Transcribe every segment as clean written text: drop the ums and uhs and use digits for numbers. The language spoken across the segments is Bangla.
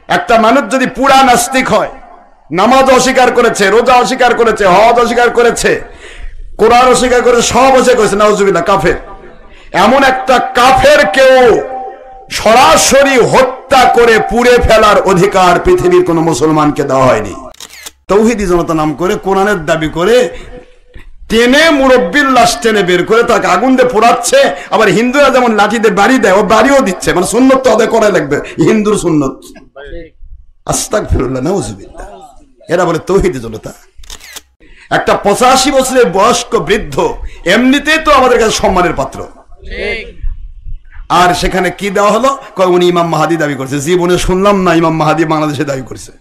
একটা মানুষ যদি পুরা নাস্তিক হয়, নামাজ অস্বীকার করেছে, রোজা অস্বীকার করেছে, হজ অস্বীকার করেছে, কোরআন অস্বীকার করে, সব অস্বীকার করেছে, নাউজুবিল্লাহ, কাফের। এমন একটা কাফের কেউ সরাসরি হত্যা করে পুড়ে ফেলার অধিকার পৃথিবীর কোন মুসলমানকে দেওয়া হয়নি। তৌহিদি জনতা নাম করে কোরআনের দাবি করে টেনে মুরব্বির লাশ টেনে বের করে তাকে আগুন দিয়ে পোড়াচ্ছে। আবার হিন্দুরা যেমন লাঠিতে বাড়ি দেয়, ও বাড়িও দিচ্ছে, মানে সুন্নত তো আদায় করা লাগবে, হিন্দুর সুন্নত। আস্তাগফিরুল্লাহ, নাউজুবিল্লাহ। এরা বলে তৌহিদি জনতা। একটা 85 বছরের বয়স্ক বৃদ্ধ এমনিতেই তো আমাদের কাছে সম্মানের পাত্র, আর সেখানে কি দেওয়া হলো, উনি ইমাম মাহাদি দাবি করছে। জীবনে শুনলাম না ইমাম মাহাদি বাংলাদেশে দাবি করছে।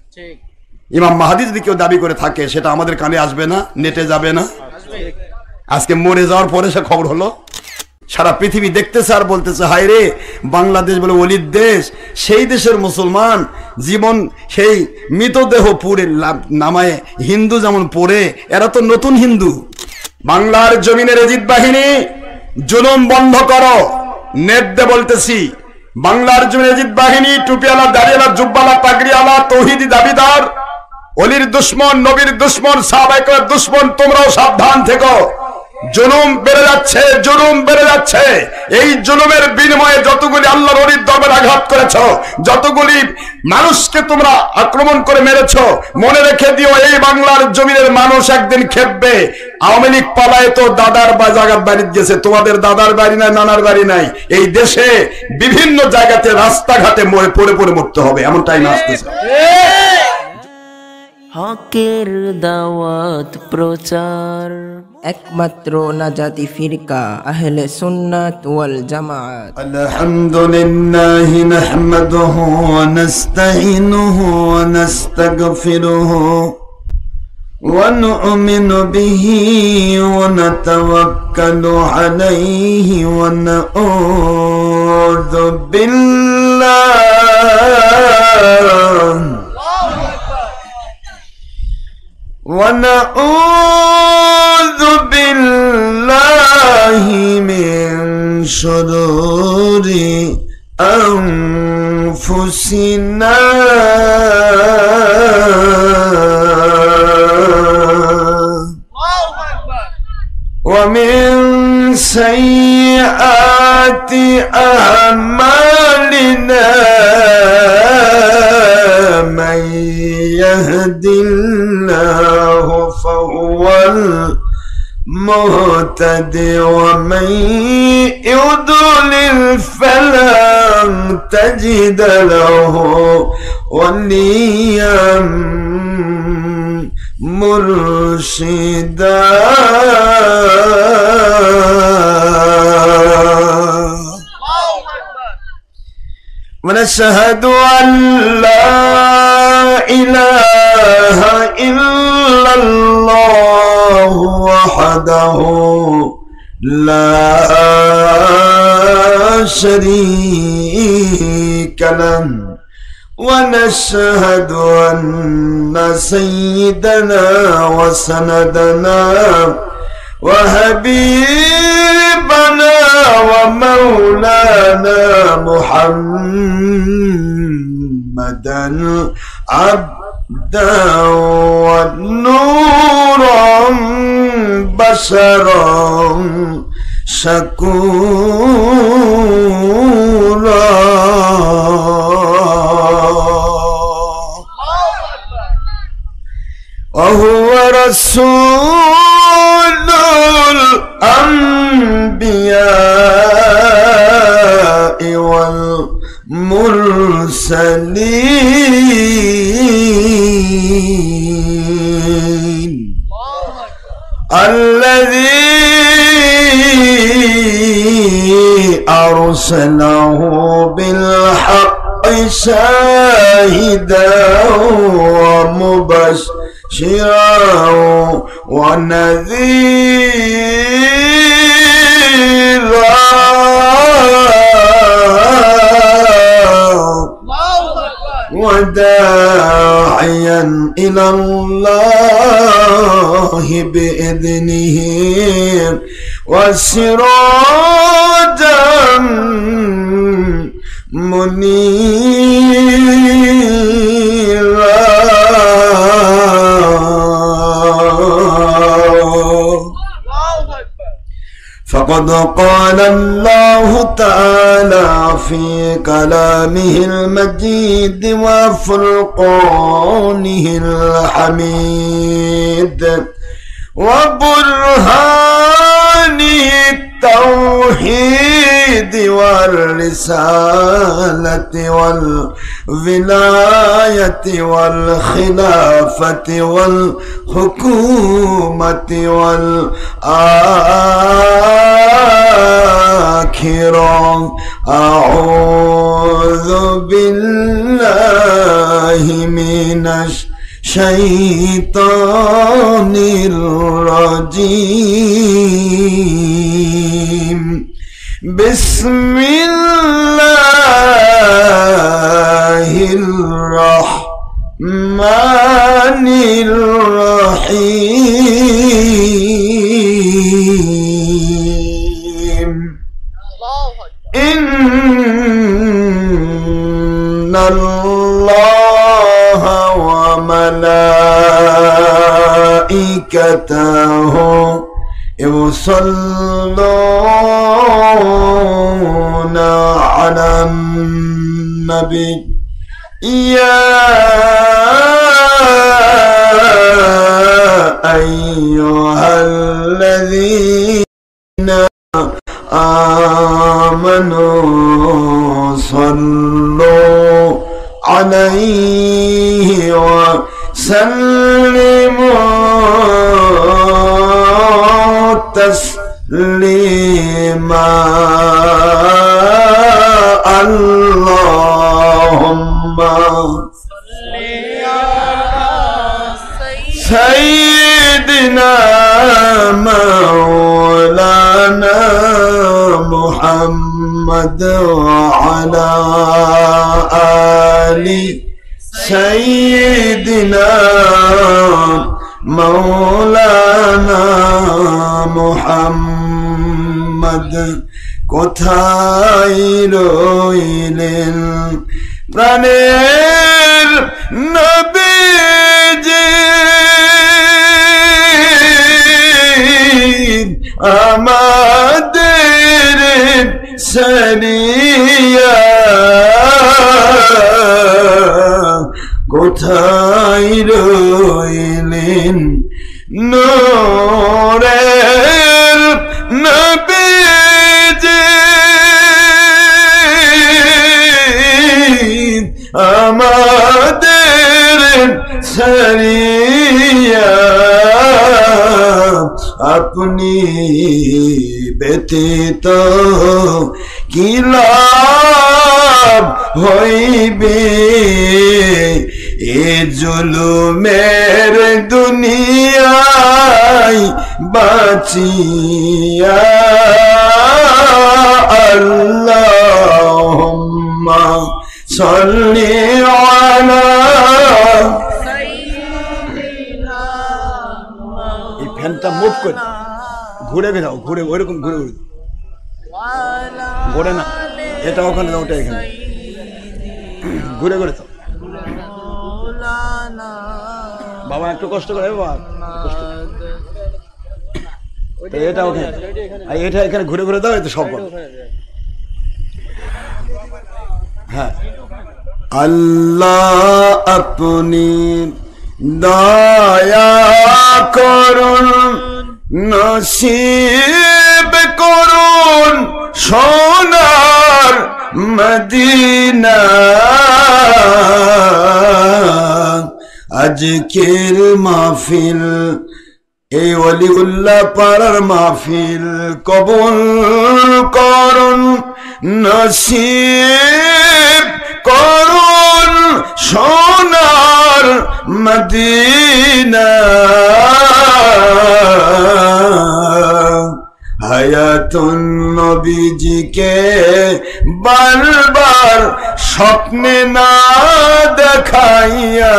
ইমাম মাহাদি যদি কেউ দাবি করে থাকে সেটা আমাদের কানে আসবে না, নেটে যাবে না। আজকে মরে যাওয়ার পরে সে খবর হলো, সারা পৃথিবী দেখতেছে আর বলতেছে, হায় রে, বাংলাদেশ বলে অলির দেশ, সেই দেশের মুসলমান জীবন সেই মৃতদেহ পুড়ে নামায় হিন্দু যেমন পড়ে, এরা তো নতুন হিন্দু। বাংলার জমিনের এজিদ বাহিনী, জুলুম বন্ধ করো। নেট দে বলতেছি, বাংলার জমিনের এজিদ বাহিনী, টুপিওয়ালা, দাড়িওয়ালা, জুব্বালা, পাগড়িওয়ালা, তৌহিদি দাবিদার, অলির দুশ্মন, নবীর দুশ্মন, সাহাবায়ে কেরামের দুশ্মন, তোমরাও সাবধান থেকো। জুলুম বেড়ে যাচ্ছে, জুলুম বেড়ে যাচ্ছে। এই জুলুমের বিনিময়ে যতগুলি আল্লাহর ওলির দরবারে আঘাত করেছ, যতগুলি মানুষকে তোমরা আক্রমণ করে মেরেছ, মনে রেখে দিও, এই বাংলার জমিনের মানুষ একদিন খেপবে। আওয়ামী লীগ পালায় তো দাদার বা জায়গার বাড়ি গেছে, তোমাদের দাদার বাড়ি নাই, নানার বাড়ি নাই। এই দেশে বিভিন্ন জায়গাতে রাস্তাঘাটে পড়ে পড়ে মরতে হবে, এমন টাইম আসতেছে। হকের দাওয়াত প্রচার, একমাত্র নাজাতি ফিরকা আহলে সুন্নাত ওয়াল জামাত। আলহামদুলিল্লাহি নাহমাদুহু ওয়া নাস্তাঈনুহু ওয়া নাস্তাগফিরুহু ওয়া নু'মিনু বিহি ওয়া নাতাওয়াক্কালু আলাইহি ওয়া নাউযু বিল্লাহি ونعوذ بالله من شرور أنفسنا ومن سيئات أعمالنا من يهد الله فهو المهتد ومن يضلل فلن تجد له وليا مرشدا ونشهد أن لا إله إلا الله وحده لا شريك له ونشهد أن سيدنا وسندنا وحبيبنا ومولانا محمدا عبدا ونورا بشرا شكورا وهو رسول الأنبياء والمرسلين الذي أرسله بالحق شاهدا ومبشرا ونذيرا وداعيا إلى الله بإذنه وسراجا منيرا وقد قال الله تعالى في كلامه المجيد وفرقانه الحميد وبرهانه التوحيد والرسالة والولاية والخلافة والحكومة والآخرة أعوذ بالله من الشيطان الرجيم بسم الله الرحمن الرحيم إن الله وملائكته يصلون على النبي يا أيها الذين آمنوا صلوا عليه وسلموا تسليما اللهم صل على سيدنا مولانا محمد وعلى آل سيدنا مولانا محمد কোথায় রইলেন প্রাণের নবীজি আমাদের সারিয়া কোথায় রইলেন নূরের নবীজি আমাদের সারিয়া আপনি ব্যতীত কি লাভ হইবে এ জুলুমের দুনিয়ায় বাঁচিয়া আল্লাহুম্মা সাল্লি আলা সাইয়্যিদিনা এই ফ্যানটা মুভ করে ঘুরে বেরাও ঘুরে ওইরকম ঘুরে ঘুরে ঘুরে না এটা ওখানে না ওটা এখানে ঘুরে ঘুরে তো বাবা একটু কষ্ট করে বাবা কষ্ট এটা ওখানে আর এটা এখানে ঘুরে ঘুরে দাও এটা সব হ্যাঁ আল্লাহ আপনি দয়া করুন নসিব করুন সোনার মদিনা আজকের মাহফিল এই ওলিউল্লাহ পাড়ার মাহফিল কবুল করুন নসিব করুন সোনার মদিনা হায়াতুন নবীজিকে বারবার স্বপ্নে না দেখাইয়া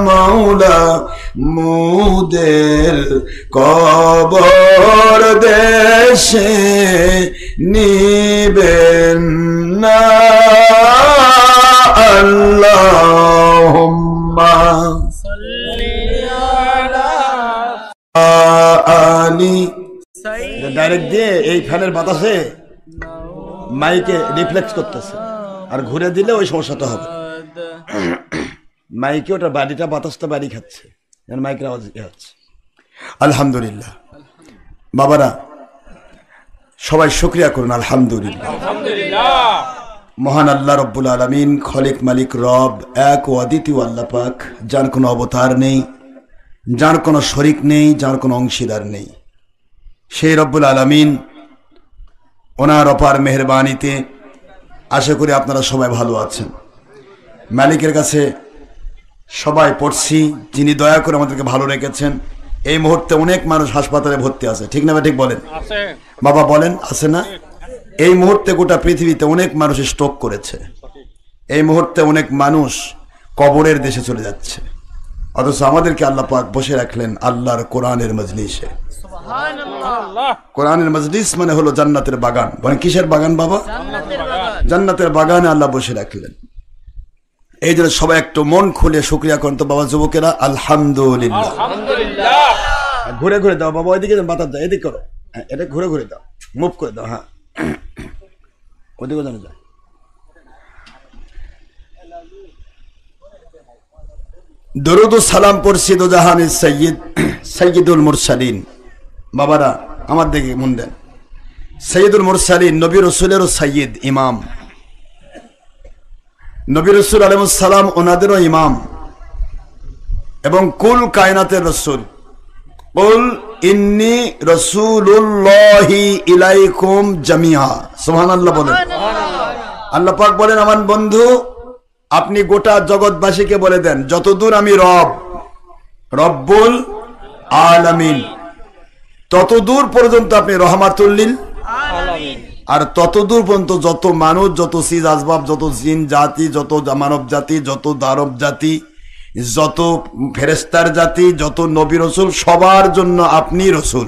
মাওলা মুদের কবর দেশে নিবেন না আল্লাহুম্মা সাল্লি আলা আলি ডাইরেক্ট দিয়ে এই ফ্যানের বাতাসে মাইকে রিফ্লেক্স করতেছে, আর ঘুরে দিলে ওই সমস্যাটা হবে। মাইকে ওটা বাড়িটা বাতাসটা বাড়ি খাচ্ছে, মাইকের আওয়াজ হচ্ছে। আলহামদুলিল্লাহ বাবারা, সবাই শুকরিয়া করুন আলহামদুলিল্লাহ। মহান আল্লাহ রব্বুল আলামিন, খলিক মালিক রব, এক ও অদ্বিতীয় আল্লাহ পাক, যার কোনো অবতার নেই, যার কোনো শরিক নেই, যার কোনো অংশীদার নেই, সেই রব্বুল আলামিন ওনার অপার মেহেরবানিতে আশা করি আপনারা সবাই ভালো আছেন। মালিকের কাছে সবাই পড়ছি, যিনি দয়া করে আমাদেরকে ভালো রেখেছেন। এই মুহূর্তে অনেক মানুষ হাসপাতালে ভর্তি আছে, ঠিক না? ঠিক বলেন বাবা, বলেন আছে না? এই মুহূর্তে গোটা পৃথিবীতে অনেক মানুষ স্ট্রোক করেছে, এই মুহূর্তে অনেক মানুষ কবরের দেশে চলে যাচ্ছে, অথচ আমাদেরকে আল্লাহ পাক বসে রাখলেন আল্লাহর কোরআনের মজলিসে। কোরআনের মজলিস মানে হলো জান্নাতের বাগান। মানে কিসের বাগান বাবা? জান্নাতের বাগানে আল্লাহ বসে রাখলেন। এই জন্য সবাই একটু মন খুলে শুকরিয়া করেন তো বাবা, যুবকেরা আলহামদুলিল্লাহ। ঘুরে ঘুরে দাও বাবা, ওইদিকে বাতাস দাও, এদিকে করো, এটা ঘুরে ঘুরে দাও, মুভ করে দাও, হ্যাঁ ওদিকে জানো যায়। দরুদ ও সালাম পড়ছি দো জাহানের সৈয়দ সৈয়দুল মুরসালিন। বাবারা আমার দিকে মন দেন, সৈয়দুল মুরসালিন, নবী রাসূলেরও সৈয়দ, ইমাম। নবী রাসূল আলাইহিস সালাম ওনাদেরও ইমাম এবং কুল কায়নাতের রাসূল। কুল ইন্নী রাসূলুল্লাহি ইলাইকুম জামিআ। সুবহানাল্লাহ বলেন। আল্লাহ পাক বলেন, আমার বন্ধু আপনি গোটা জগৎবাসীকে বলে দেন, যতদূর আমি রব, রব্বুল আলামিন, ততদূর পর্যন্ত আপনি রহমাতুল লিল আলামিন। আর ততদূর পর্যন্ত যত মানুষ, যত সিজ আসবাব, যত জিন জাতি, যত মানব জাতি, যত দানব জাতি, যত ফেরেশতার জাতি, যত নবী রাসূল, সবার জন্য আপনি রাসূল।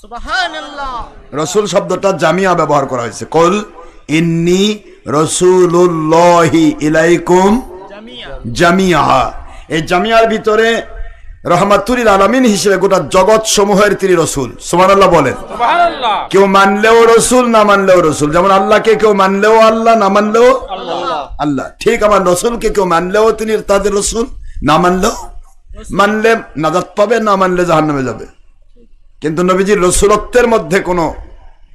সুবহানাল্লাহ। রাসূল শব্দটা জামিয়া ব্যবহার করা হয়েছে। কুল ইন্নী রাসূলুল্লাহি ইলাইকুম জামিআ। এই জামিয়ার ভিতরে রহমাতুল আলামিন হিসেবে গোটা জগৎ সমূহের তিনি রাসূল। সুবহানাল্লাহ বলেন। সুবহানাল্লাহ। কেউ মানলেও রাসূল, না মানলেও রাসূল। যেমন আল্লাহকে কেউ মানলেও আল্লাহ, না মানলেও আল্লাহ, ঠিক আমার রাসূলকে কেউ মানলেও তিনি তাদের রাসূল, না মানলেও, মানলে নাজাত পাবে, না মানলে জাহান্নামে যাবে। কিন্তু নবীজির রাসূলত্বের মধ্যে কোনো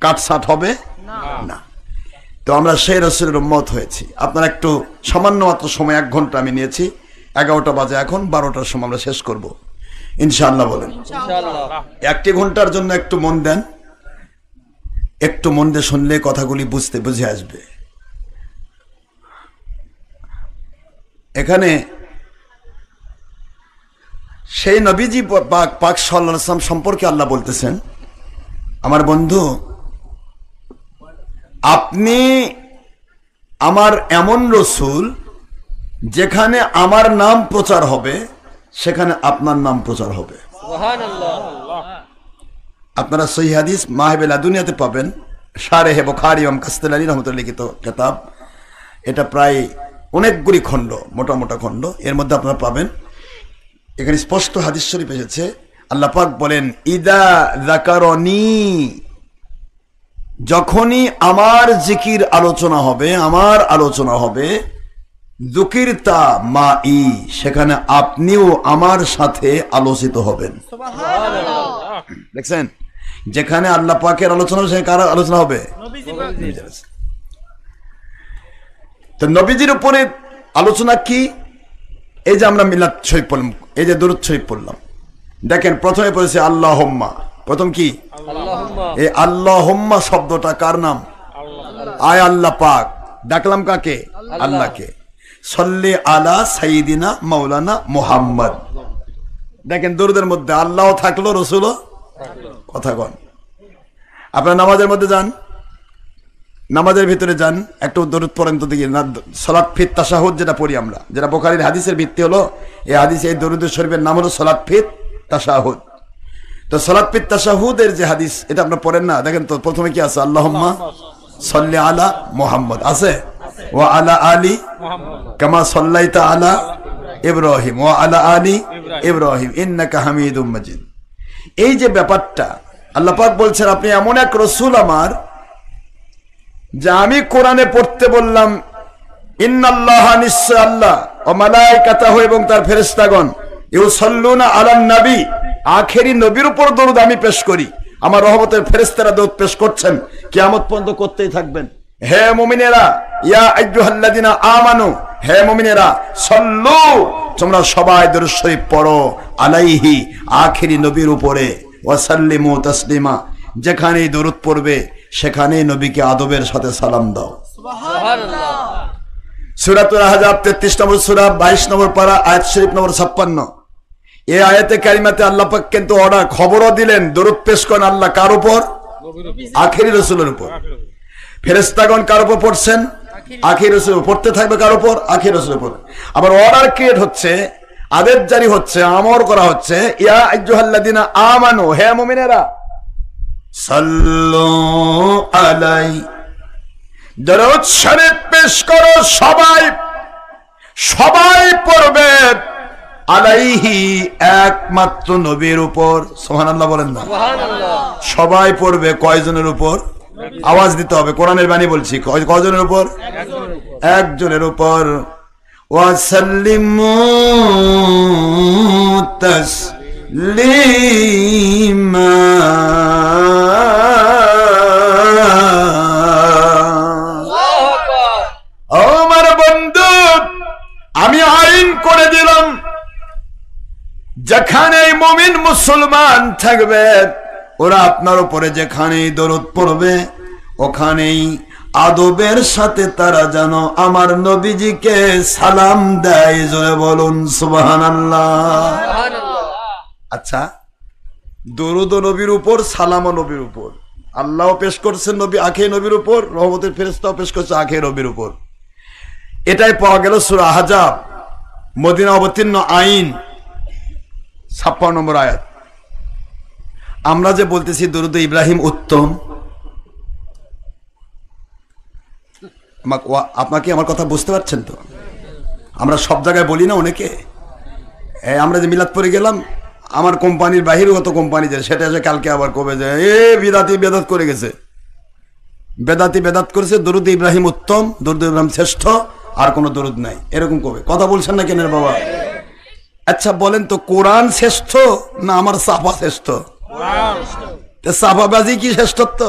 কাটছাট হবে না। তো আমরা সেই রাসূলের উম্মত হয়েছি। আপনারা একটু সামান্য মাত্র সময়, 1 ঘন্টা আমি নিয়েছি, 11টা বাজে এখন, 12টার সময় আমরা শেষ করব ইনশাআল্লাহ। বলেন ইনশাআল্লাহ। 1 ঘন্টার জন্য একটু মন দেন, একটু মন দিয়ে শুনলে কথাগুলি বুঝে আসবে। এখানে সেই নবীজি পাক সাল্লাল্লাহু আলাইহি ওয়াসাল্লাম সম্পর্কে আল্লাহ বলতেছেন, আমার বন্ধু আপনি আমার এমন রাসূল, যেখানে আমার নাম প্রচার হবে সেখানে আপনার নাম প্রচার হবে। সুবহানাল্লাহ। আপনারা সহিহ হাদিস মাহবিল দুনিয়াতে পাবেন, শারহে বুখারী ইমাম কাসতালানী রাহমাতুল্লাহ লিখিত কিতাব। এটা প্রায় অনেকগুলি খণ্ড, মোটা মোটা খণ্ড, এর মধ্যে আপনারা পাবেন। এখানে স্পষ্ট হাদিস শরীফ এসেছে, আল্লাহ পাক বলেন, ইদা যাকারনি, যখনই আমার জিকির আলোচনা হবে, আমার আলোচনা হবে, যুকিরতা মাই, সেখানে আপনিও আমার সাথে আলোচিত হবেন। সুবহানাল্লাহ। দেখছেন, যেখানে আল্লাহ পাকের আলোচনা হবে সেখানে কার আলোচনা হবে? তো নবীজির উপরে আলোচনা কি? এই যে আমরা মিলাদ শরীফ পড়লাম, এই যে দরুদ শরীফ পড়লাম, দেখেন প্রথমে পড়েছে আল্লাহুম্মা। প্রথম কি? আল্লাহুম্মা। এই আল্লাহুম্মা শব্দটা কার নাম? আয় আল্লাহ পাক। ডাকলাম কাকে? আল্লাহকে। সল্লি আলা সাইয়্যিদিনা মাওলানা মুহাম্মদ। দেখেন দরুদের মধ্যে আল্লাহ থাকলো, রাসূলও কথা কন। আপনারা নামাজের মধ্যে যান, নামাজের ভিতরে যান, একটু দরুদ পড়েন তো দেখি না। সালাত ফিত তাশাহুদ যেটা পড়ি আমরা, যেটা বুখারীর হাদিসের ভিত্তি হলো, এই হাদিস, এই দরুদ শরীফের নাম হলো সালাত ফিত তাশাহুদ। তো সালাত ফিত তাশাহুদের যে হাদিস, এটা আপনারা পড়েন না? দেখেন তো প্রথমে কি আছে? আল্লাহুম্মা সাল্লি আলা মুহাম্মদ আছে, ওয়া আলা আলি কামা সাল্লাইতা আলা ইব্রাহিম ওয়া আলা আলি ইব্রাহিম ইন্নাকা হামিদুম মাজিদ। এই যে ব্যাপারটা আল্লাহ পাক বলছেন আপনি এমন এক রসুল আমার, যে আমি কোরআনে পড়তে বললাম ইন্নাল্লাহা, নিশ্চয় আল্লাহ, ও মালাইকাতাহু, এবং তার ফেরেশতাগণ, ইউসাল্লুনা আলান নবী, আখেরি নবীর উপর দরুদ আমি পেশ করি। আমার রহমতের ফেরেশতারা দরুদ পেশ করছেন, কিয়ামত পর্যন্ত করতেই থাকবেন। হে মুমিনেরা, ইয়া আইয়ুহাল্লাযিনা আমানু, হে মুমিনেরা, সাল্লু, তোমরা সবাই দরুদ শরীফ পড়ো, আলাইহি, আখেরি নবীর উপরে, ওয়া সাল্লিমু তাসলিমা, যেখানেই দরুদ পড়বে সেখানেই নবীকে আদবের সাথে সালাম দাও। সুবহানাল্লাহ। সূরাতুল আহজাব 33 নম্বর সূরা 22 নম্বর পারা আয়াত শরীফ নম্বর 56। এই আয়াতে কারিমাতে আল্লাহ পাক কিন্তু অর্ডার, খবরও দিলেন দরুদ পেশ করেন আল্লাহ কার উপর? আখেরি রাসূলের উপর। ফেরেশতাগণ কার উপর পড়ছেন? আখেরি রাসূল পড়তে থাকবে কার উপর? আখেরি রাসূলের উপর। আবার অর্ডার ক্রিয়েট হচ্ছে, আদেশ জারি হচ্ছে, আমর করা হচ্ছে, ইয়া আইয়ুহাল্লাযিনা আমানু, হে মুমিনেরা, সাল্লু আলাই, দরুদ শরীফ পেশ করো, সবাই সবাই পড়বে, আলাইহি, একমাত্র নবীর উপর। সুবহানাল্লাহ বলেন না? সুবহানাল্লাহ। সবাই পড়বে কয়জনের উপর? আওয়াজ দিতে হবে, কোরআনের বাণী বলছি। কয়জনের উপর? একজনের উপর। ওয়াসাল্লিমু তাসলিমা। আমার বন্ধু, আমি আইন করে দিলাম, যেখানে মুমিন মুসলমান থাকবে ওরা আপনার উপরে যেখানেই দরুদ পড়বে ওখানেই আদবের সাথে তারা যেন আমার নবীজিকে সালাম দেয়। জোরে বলুন সুবহানাল্লাহ। আচ্ছা, দরুদ নবীর উপর, সালাম নবীর উপর, আল্লাহ পেশ করছেন নবী আখে নবীর উপর, রহমতের ফেরেশতাও পেশ করছে আখে নবীর উপর। এটাই পাওয়া গেল সূরা আহজাব, মদিনা অবতীর্ণ আইন 56 নম্বর আয়াত। আমরা যে বলতেছি দরুদ ইব্রাহিম উত্তম, আপনাকে আমার কথা বুঝতে পারছেন তো? আমরা সব জায়গায় বলি না, অনেকে আমরা যে মিলাদ পড়ে গেলাম, আমার কোম্পানির বাহিরগত কোম্পানি যে সেটা এসে কালকে আবার কবে যে বিদাতি বেদাত করে গেছে, বেদাতি বেদাত করেছে, দরুদ ইব্রাহিম উত্তম, দরুদ ইব্রাহিম শ্রেষ্ঠ, আর কোনো দরুদ নাই, এরকম কবে কথা বলছেন না কেন বাবা? আচ্ছা বলেন তো, কোরআন শ্রেষ্ঠ না আমার সাফা শ্রেষ্ঠ? সাফাবাজি কি শ্রেষ্ঠত্ব?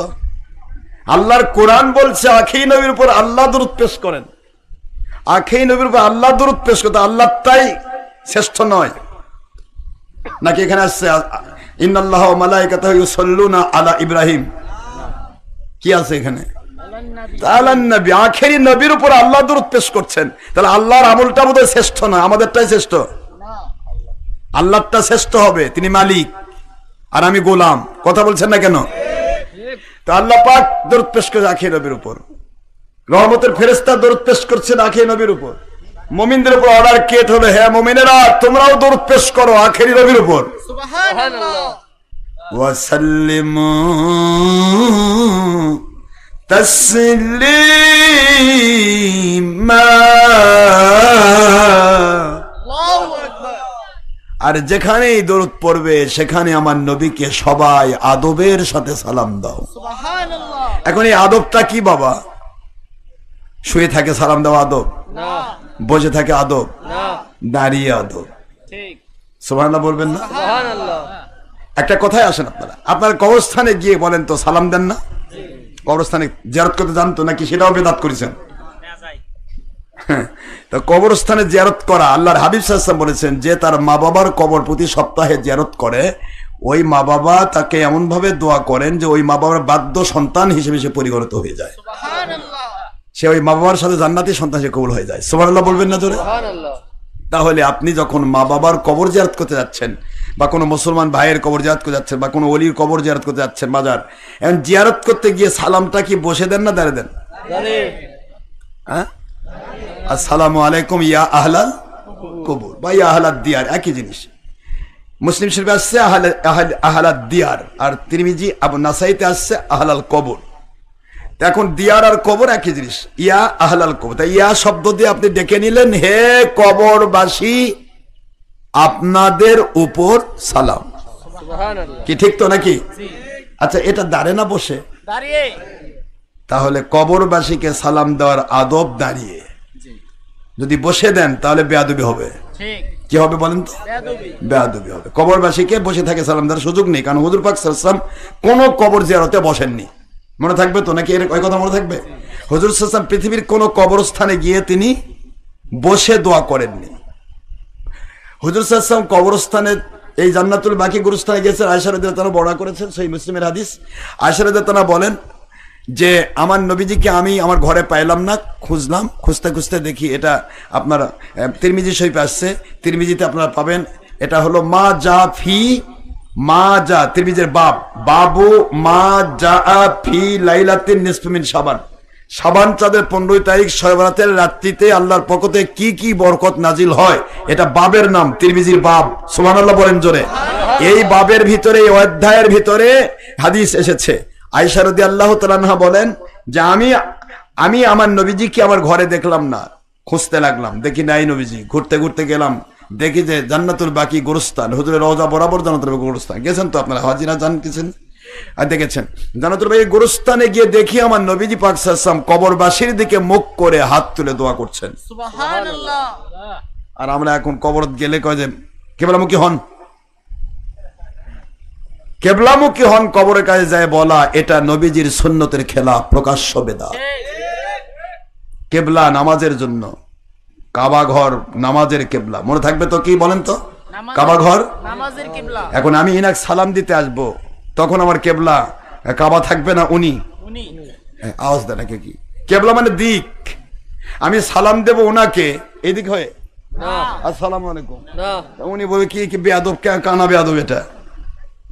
আল্লাহর কোরআন বলছে আখেই নবীর উপর আল্লাহ দরুদ পেশ করেন, আখেই নবীর উপর আল্লাহ দরুদ পেশ করতে, আল্লাহ তাই শ্রেষ্ঠ নয় নাকি? এখানে আসছে ইন্নাল্লাহা ওয়া মালাইকাতাহু ইউসাল্লুনা আলা ইব্রাহিম, কি আছে এখানে? আলান নবী, আখেরি নবীর উপর আল্লাহ দরুদ পেশ করছেন। তাহলে আল্লাহর আমলটা বোধহয় শ্রেষ্ঠ না, আমাদেরটাই শ্রেষ্ঠ। আল্লাহটা শ্রেষ্ঠ হবে, তিনি মালিক আর আমি গোলাম। কথা বলছেন না কেন? তো আল্লাহ পাক দরুদ পেশ করে আখেরি নবীর উপর, রহমতের ফেরেশতা দরুদ পেশ করছেন আখেরি নবীর উপর। মুমিনদের উপর অর্ডার ক্রিয়েট হলো, হে মুমিনেরা তোমরাও দরুদ পেশ করো আখেরি নবীর উপর। সুবহানাল্লাহ। ওয়া সাল্লিমু তাসলিমা। আল্লাহু আকবার। আর যেখানেই দরুদ পড়বে সেখানে আমার নবীকে সবাই আদবের সাথে সালাম দাও। সুবহানাল্লাহ। এখন এই আদবটা কি বাবা? শুয়ে থাকে সালাম দাও আদব না, বসে থাকে আদব না, দাঁড়িয়ে আদব। ঠিক। সুবহানাল্লাহ বলবেন না? সুবহানাল্লাহ। একটা কথাই আসেন, আপনারা কবরস্থানে গিয়ে বলেন তো সালাম দেন না? কবরস্থানে জিয়ারত করতে যান তো, নাকি সেটাও বেদাত করেছেন? তো কবরস্থানে জিয়ারত করা, আল্লাহর হাবিব সাল্লাল্লাহু আলাইহি ওয়াসাল্লাম বলেছেন যে তার মা বাবার কবর প্রতি সপ্তাহে জিয়ারত করে, ওই মা বাবা তাকে এমন ভাবে দোয়া করেন যে ওই মা বাবার বাধ্য সন্তান হিসেবে সে পরিগণিত হয়ে যায়। সুবহানাল্লাহ। সে ওই মা বাবার সাথে জান্নাতি সন্তান সে কবুল হয়ে যায়। সুবহানাল্লাহ বলবেন না জোরে? সুবহানাল্লাহ। তাহলে আপনি যখন মা বাবার কবর জিয়ারত করতে যাচ্ছেন, বা কোনো মুসলমান ভাইয়ের কবর জিয়ারত করতে যাচ্ছেন, বা কোনো ওলির কবর জিয়ারত করতে যাচ্ছেন বাজার, এখন জিয়ারত করতে গিয়ে সালামটা কি বসে দেন না দাঁড়িয়ে দেন? হ্যাঁ, আসসালামু আলাইকুম ইয়া আহলাল কবর বা ইয়া আহলাদ দিয়ার, একই জিনিস। মুসলিম শরীফে আসছে আহলাদ দিয়ার, আর তিরমিজি আবু নাসাইতে আসছে আহলাল কবর। এখন দিয়ার আর কবর একই জিনিস, ইয়া আহলাল কবর। তাই ইয়া শব্দ দিয়ে আপনি ডেকে নিলেন, হে কবরবাসী আপনাদের উপর সালাম। কি ঠিক তো নাকি? আচ্ছা এটা দাঁড়ে না বসে? দাঁড়িয়ে। তাহলে কবরবাসীকে সালাম দেওয়ার আদব দাঁড়িয়ে, যদি বসে দেন তাহলে বেয়াদবি হবে। ঠিক। কি হবে বলেন তো? বেয়াদবি হবে। কবরবাসীকে বসে থাকে সালাম দেওয়ার সুযোগ নেই, কারণ হুজুর পাক সাল্লাল্লাহু আলাইহি ওয়াসাল্লাম কোনো কবর জিয়ারতে বসেননি। মনে থাকবে তো নাকি ওই কথা মনে থাকবে? হুজুর সাল্লাল্লাহু আলাইহি ওয়াসাল্লাম পৃথিবীর কোনো কবরস্থানে গিয়ে তিনি বসে দোয়া করেননি। হুজুর সাল্লাল্লাহু আলাইহি ওয়াসাল্লাম কবরস্থানে এই জান্নাতুল বাকি গুরুস্থানে গেছেন, আয়েশা রাদিয়াল্লাহু তাআলা বর্ণনা করেছেন, সহিহ মুসলিমের হাদিস। আয়েশা রাদিয়াল্লাহু তাআলা বলেন যে আমার নবীজিকে আমি আমার ঘরে পাইলাম না, খুঁজলাম, খুঁজতে খুঁজতে দেখি এটা আপনার তিরমিজি শরীফে আসছে, তিরমিজিতে আপনারা পাবেন। এটা হলো মা যা তিরমিজির বাবু মা যা ফি লাইলাতিন নিসফি মিন শাবান। শাবান চাঁদের 15 তারিখ শবে বরাতের রাত্রিতে আল্লাহর পক্ষ থেকে কি কি বরকত নাজিল হয়, এটা বাবের নাম, তিরমিজির বাব। সুবহানাল্লাহ বলেন জোরে। এই বাবের ভিতরে, এই অধ্যায়ের ভিতরে হাদিস এসেছে। আয়েশা রাদিয়াল্লাহু তাআলা আনহা বলেন যে আমি আমার নবীজিকে আমার ঘরে দেখলাম না, খুঁজতে লাগলাম, দেখি নাই নবীজি। ঘুরতে ঘুরতে গেলাম, দেখি যে জান্নাতুল বাকি গোরস্থান, হুজুরের রওজা বরাবর জান্নাতুল বাকি গোরস্থান। গেছেন তো আপনারা, হাজিরা জান গেছেন আর দেখেছেন। জান্নাতুল বাকি গোরস্থানে গিয়ে দেখি আমার নবীজি পাক সাল্লাল্লাহু আলাইহি ওয়াসাল্লাম কবরবাসীর দিকে মুখ করে হাত তুলে দোয়া করছেন। সুবহানাল্লাহ। আর আমরা এখন কবরত গেলে কয় যে কেবলামুখী হন, কেবলামুখী হন, কবরের কাছে যায় বলা এটা নবীজির সুন্নতের খেলাফ, প্রকাশ্য বেদাত। কেবলা নামাজের জন্য, কাবা ঘর নামাজের কেবলা। মনে থাকবে তো? কি বলেন তো? কাবা ঘর নামাজের কিবলা। এখন আমি ইনাক সালাম দিতে আসব, তখন আমার কেবলা কাবা থাকবে না উনি? আওয়াজ দেয় নাকি? কি কেবলা মানে দিক। আমি সালাম দেব ওনাকে এদিক হয়ে, আসসালামু আলাইকুম, উনি বলবে কি বেয়াদব, কানা বেয়াদব এটা,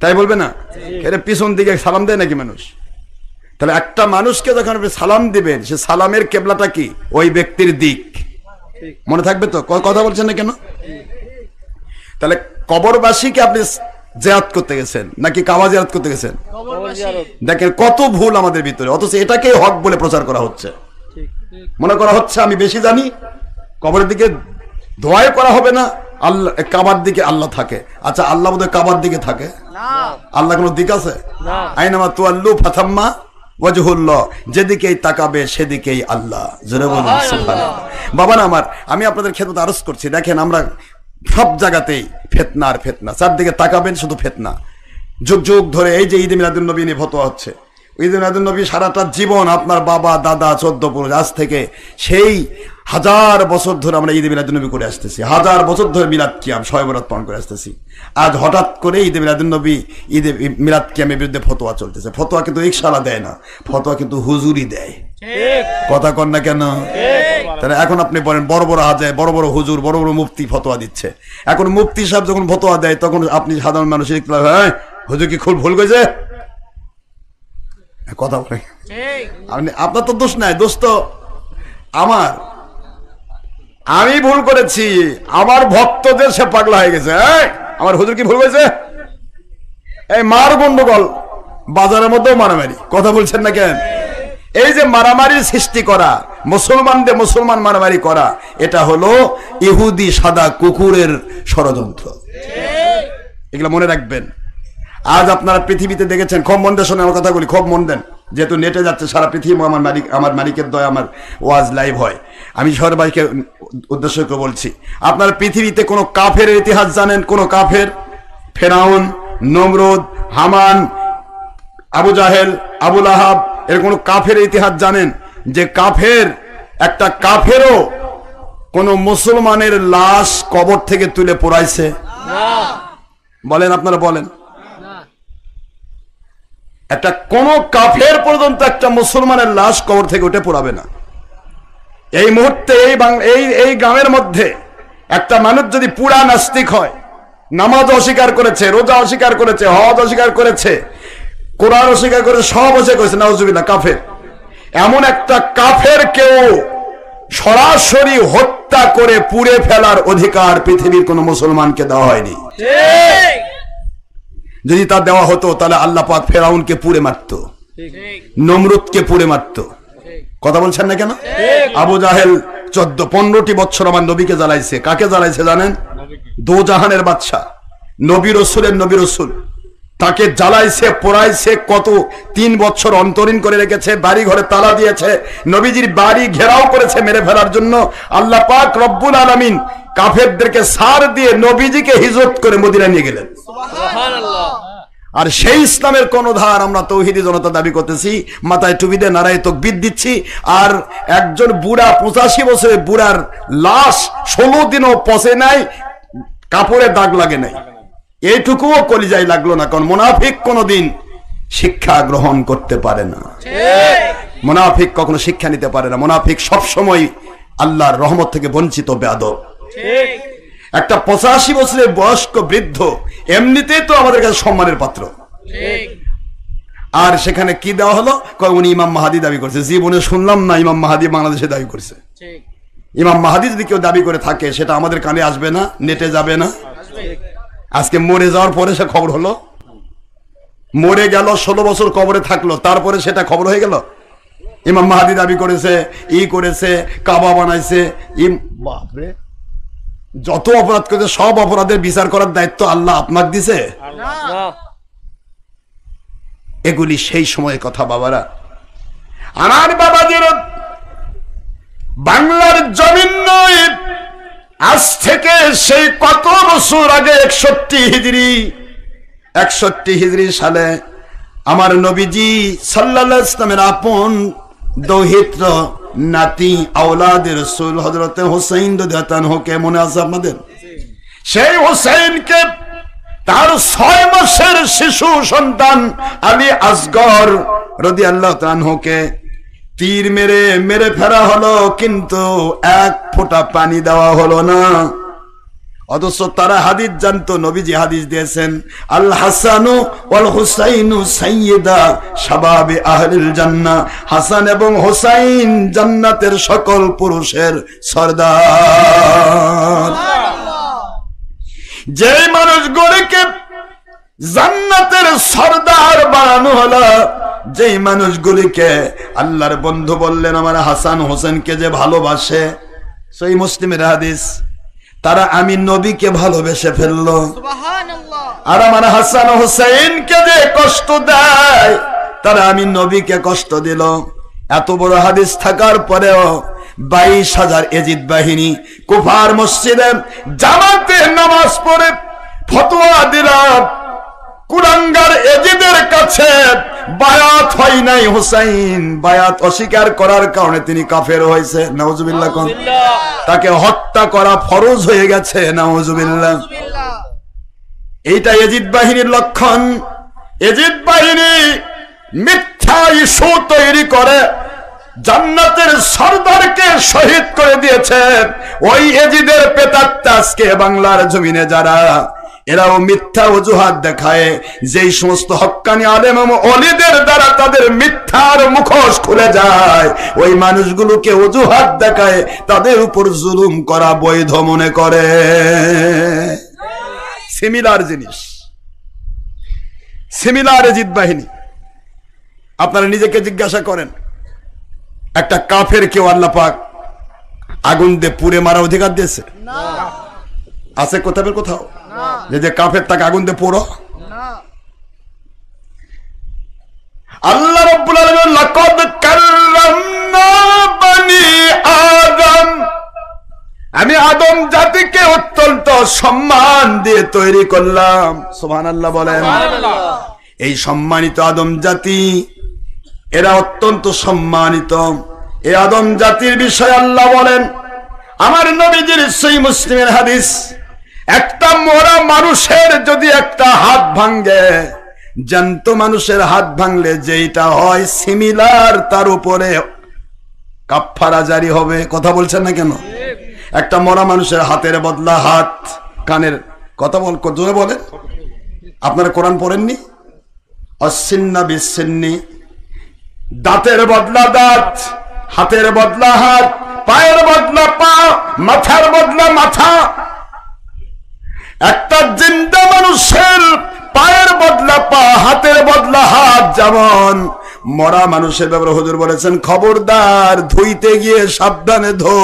তাই বলবে না? এটা পিছন দিকে সালাম দেয় নাকি মানুষ? তাহলে একটা মানুষকে যখন আপনি সালাম দিবেন, সে সালামের কেবলাটা কি? ওই ব্যক্তির দিক। মনে থাকবে তো? কথা বলছেন না কেন? তাহলে কবরবাসীকে আপনি জিয়ারত করতে গেছেন নাকি কাবা জিয়ারত করতে গেছেন? দেখেন কত ভুল আমাদের ভিতরে, অথচ এটাকে হক বলে প্রচার করা হচ্ছে। মনে করা হচ্ছে আমি বেশি জানি, কবরের দিকে দোয়াই করা হবে না, আল্লাহ কাবার দিকে আল্লাহ থাকে। আচ্ছা আল্লাহ বোধহয় কাবার দিকে থাকে? আল্লাহ কোনো দিক আছে? আইনামা তুআল্লু ফাতাম্মা ওয়াজহুল্লাহ, যেদিকেই তাকাবে সেদিকেই আল্লাহ। জোরে বলুন সুবহানাল্লাহ। বাবারা আমার, আমি আপনাদের খেদমতে আরজ করছি, দেখেন আমরা সব জায়গাতেই ফিতনা আর ফিতনা, চারদিকে তাকাবেন শুধু ফিতনা। যুগ যুগ ধরে এই যে ঈদ মিলাদুন নবী নিয়ে ফতোয়া হচ্ছে, ঈদ মিলাদুন নবী সারাটা জীবন আপনার বাবা দাদা 14 পুরুষ, আজ থেকে সেই 1000 বছর ধরে আমরা ঈদ মিলাদুন নবী করে আসতেছি, 1000 বছর ধরে মিলাদ কিয়াম শবে বরাত পালন করে আসতেছি। আজ হঠাৎ করে ঈদ মিলাদুন নবী, ঈদ মিলাদ কিয়ামের বিরুদ্ধে ফতোয়া চলতেছে। ফতোয়া কিন্তু রিকশাওয়ালা দেয় না, ফতোয়া কিন্তু হুজুরই দেয়। কথা কন না কেন? তাহলে এখন আপনি বলেন বড় বড় হাজার, বড় বড় হুজুর, বড় বড় মুফতি ফতোয়া দিচ্ছে। এখন মুফতি সাহেব যখন ফতোয়া দেয়, তখন আপনি সাধারণ মানুষের হ্যাঁ হুজুর কি খুব ভুল করেছে? কথা বলে আপনি, আপনার তো দোষ নাই, দোষ তো আমার। আমি ভুল করেছি, আমার ভক্তদের সে পাগলা হয়ে গেছে। আমার হুজুর কি ভুল করেছে? এই মার গন্ডগোল, বাজারের মধ্যেও মারামারি। কথা বলছেন না কেন? এই যে মারামারির সৃষ্টি করা, মুসলমানদের মুসলমান মারামারি করা, এটা হলো ইহুদি সাদা কুকুরের ষড়যন্ত্র। এগুলো মনে রাখবেন। আজ আপনারা পৃথিবীতে দেখেছেন, খুব মন দিয়ে শোনেন আমার কথাগুলি, খুব মন দেন, যেহেতু নেটে যাচ্ছে সারা পৃথিবী, আমার মালিকের দয়া, আমার ওয়াজ লাইভ হয়, আমি সবাইকে উদ্দেশ্য করে বলছি। আপনারা পৃথিবীতে কোনো কাফের ইতিহাস জানেন? কোন কাফের? ফেরাউন, নমরুদ, হামান, আবু জাহেল, আবুল আহাব, এর কোন কাফের ইতিহাস জানেন যে কাফের, একটা কাফেরও কোন মুসলমানের লাশ কবর থেকে তুলে পোড়াইছে? বলেন, আপনারা বলেন। একটা কোন কাফের পর্যন্ত একটা মুসলমানের লাশ কবর থেকে উঠে পোড়াবে না। এই মুহূর্তে এই গ্রামের মধ্যে একটা মানুষ যদি পুরা নাস্তিক হয়, নামাজ অস্বীকার করেছে, রোজা অস্বীকার করেছে, হজ অস্বীকার করেছে, কোরআন অস্বীকার করেছে, সব অস্বীকার করেছে, নাউজুবিল্লাহ, কাফের, এমন একটা কাফের কেউ সরাসরি হত্যা করে পুড়ে ফেলার অধিকার পৃথিবীর কোন মুসলমানকে দেওয়া হয়নি। যদি তা দেওয়া হতো তাহলে আল্লাহ পাক ফেরাউনকে পুড়ে মারত, নমরুদকে পুড়ে মারত। কথা বলছেন না কেন? আবু জাহেল 14-15টি বছর আমার নবীকে জ্বালাইছে। কাকে জ্বালাইছে জানেন? দো জাহানের বাদশা, নবী রসুলের নবী রসুল, তাকে জ্বালাইছে, পোড়াইছে, কত 3 বছর অন্তরীণ করে রেখেছে, বাড়ি ঘরে তালা দিয়েছে, নবীজির বাড়ি ঘেরাও করেছে মেরে ফেলার জন্য। আল্লাহ পাক রব্বুল আলামিন কাফেরদেরকে সার দিয়ে নবীজিকে হিজরত করে মদিনা নিয়ে গেলেন। আর সেই ইসলামের কোন ধার আমরা তৌহিদি জনতা দাবি করতেছি, মাথায় টুপি দিয়ে নারায়ে তাকবীর দিচ্ছি, আর একজন বুড়া 85 বছরের বুড়ার লাশ 16 দিনও পচে নাই, কাপড়ে দাগ লাগে নাই, এইটুকুও কলিজায় লাগলো না। কারণ মুনাফিক কোনোদিন শিক্ষা গ্রহণ করতে পারে না, মুনাফিক কখনো শিক্ষা নিতে পারে না। মুনাফিক সবসময় আল্লাহর রহমত থেকে বঞ্চিত, বেয়াদব। একটা 85 বছরের বয়স্ক বৃদ্ধ এমনিতেই তো আমাদের কাছে সম্মানের পাত্র, আর সেখানে কি দেওয়া হলো, উনি ইমাম মাহাদি দাবি করছে। জীবনে শুনলাম না ইমাম মাহাদি বাংলাদেশে দাবি করছে। ইমাম মাহাদি যদি কেউ দাবি করে থাকে সেটা আমাদের কানে আসবে না, নেটে যাবে না। আজকে মরে যাওয়ার পরে সে খবর হলো, মরে গেল, 16 বছর কবরে থাকলো, তারপরে সেটা খবর হয়ে গেল ইমাম মাহাদি দাবি করেছে, করেছে, কাবা বানাইছে। বাপরে, যত অপরাধ করেছে সব অপরাধের বিচার করার দায়িত্ব আল্লাহ আপনাকে দিছে। এগুলি সেই সময়ের কথা বাবারা। আমার বাবাদের বাংলার জমিন নয়, আজ থেকে সেই কত বছর আগে 61 হিজরি সালে আমার নবীজি সাল্লাল্লাহু আলাইহি ওয়াসাল্লামের আপন দৌহিত্র নাতি আওলাদের রাসূল হযরতে হুসাইন রাদিয়াল্লাহু আনহুকে মনে আছে আপনাদের? সেই হুসাইনকে তার 6 মাসের শিশু সন্তান আলী আসগর রাদিয়াল্লাহু আনহুকে তীর মেরে ফেরা হলো, কিন্তু 1 ফোঁটা পানি দেওয়া হলো না। অথচ তারা হাদিস জানতো, নবীজি হাদিস দিয়েছেন, আল হাসানু ওয়াল হুসাইনু সাইয়্যিদা শাবাবে আহলিল জান্নাহ। হাসান এবং হুসাইন জান্নাতের সকল পুরুষের সরদার। যে মানুষগুলিকে জান্নাতের সরদার বানানো হলো, যেই মানুষগুলিকে আল্লাহর বন্ধু বললেন, আমার হাসান হোসেনকে যে ভালোবাসে, সহিহ মুসলিমের হাদিস, তারা আমি নবীকে ভালোবেসে ফেললো। আর আমার হাসান হোসেনকে যে কষ্ট দেয়, তারা আমি নবীকে কষ্ট দিল। এত বড় হাদিস থাকার পরেও 22,000 এজিদ বাহিনী কুফার মসজিদে জামাতে নামাজ পড়ে ফতোয়া দিলাম, কুরাঙ্গার এজিদের কাছে বায়াত হয় নাই হুসাইন, বায়াত অস্বীকার করার কারণে তিনি কাফের হয়েছে। নাউজুবিল্লাহ। কোন তাকে হত্যা করা ফরজ হয়ে গেছে। নাউজুবিল্লাহ। এইটা এজিদ বাহিনীর লক্ষণ। এজিদ বাহিনী মিথ্যা ইস্যু তৈরি করে জান্নাতের সরদারকে শহীদ করে দিয়েছে। ওই এজিদের প্রেতাত্মা আজকে বাংলার জমিনে যারা, এরাও মিথ্যা অজুহাত দেখায়। যেই সমস্ত হক্কানি আলেম এবং ওলিদের দ্বারা তাদের মিথ্যার মুখোশ খুলে যায়, ওই মানুষগুলোকে অজুহাত দেখায় তাদের উপর জুলুম করা বৈধ মনে করে। সিমিলার জিনিস, সিমিলার এজিদ বাহিনী। আপনারা নিজেকে জিজ্ঞাসা করেন, একটা কাফের কেউ আল্লাহ পাক আগুন দিয়ে পুড়ে মারা অধিকার দিয়েছে? আছে কোথাও কোথাও যে কাফের তাকে আগুন দিয়ে পোড়ো? আল্লাহ রাব্বুল আলামিন লাকাদ কাররামনা বনি আদম, আমি আদম জাতিকে অত্যন্ত সম্মান দিয়ে তৈরি করলাম। সুবহানাল্লাহ বলেন। এই সম্মানিত আদম জাতি, এরা অত্যন্ত সম্মানিত। এই আদম জাতির বিষয়ে আল্লাহ বলেন, আমার নবীজির সহিহ মুসলিমের হাদিস, একটা মরা মানুষের যদি একটা হাত ভাঙে, জ্যান্ত মানুষের হাত ভাঙলে যেটা হয় সিমিলার তার উপরে কাফারা জারি হবে। কথা বলছেন না কেন? একটা মরা মানুষের হাতের বদলা হাত, কানের কথা জোরে বলেন। আপনারা কোরআন পড়েননি? অসিন্না বিসিন্নি, দাঁতের বদলা দাঁত, হাতের বদলা হাত, পায়ের বদলা পা, মাথার বদলা মাথা। একটা জিন্দা মানুষের পায়ের বদলা পা, হাতের বদলা হাত, যেমন মরা মানুষের ব্যাপারে হুজুর বলেছেন, খবরদার ধুইতে গিয়ে সাবধানে ধো।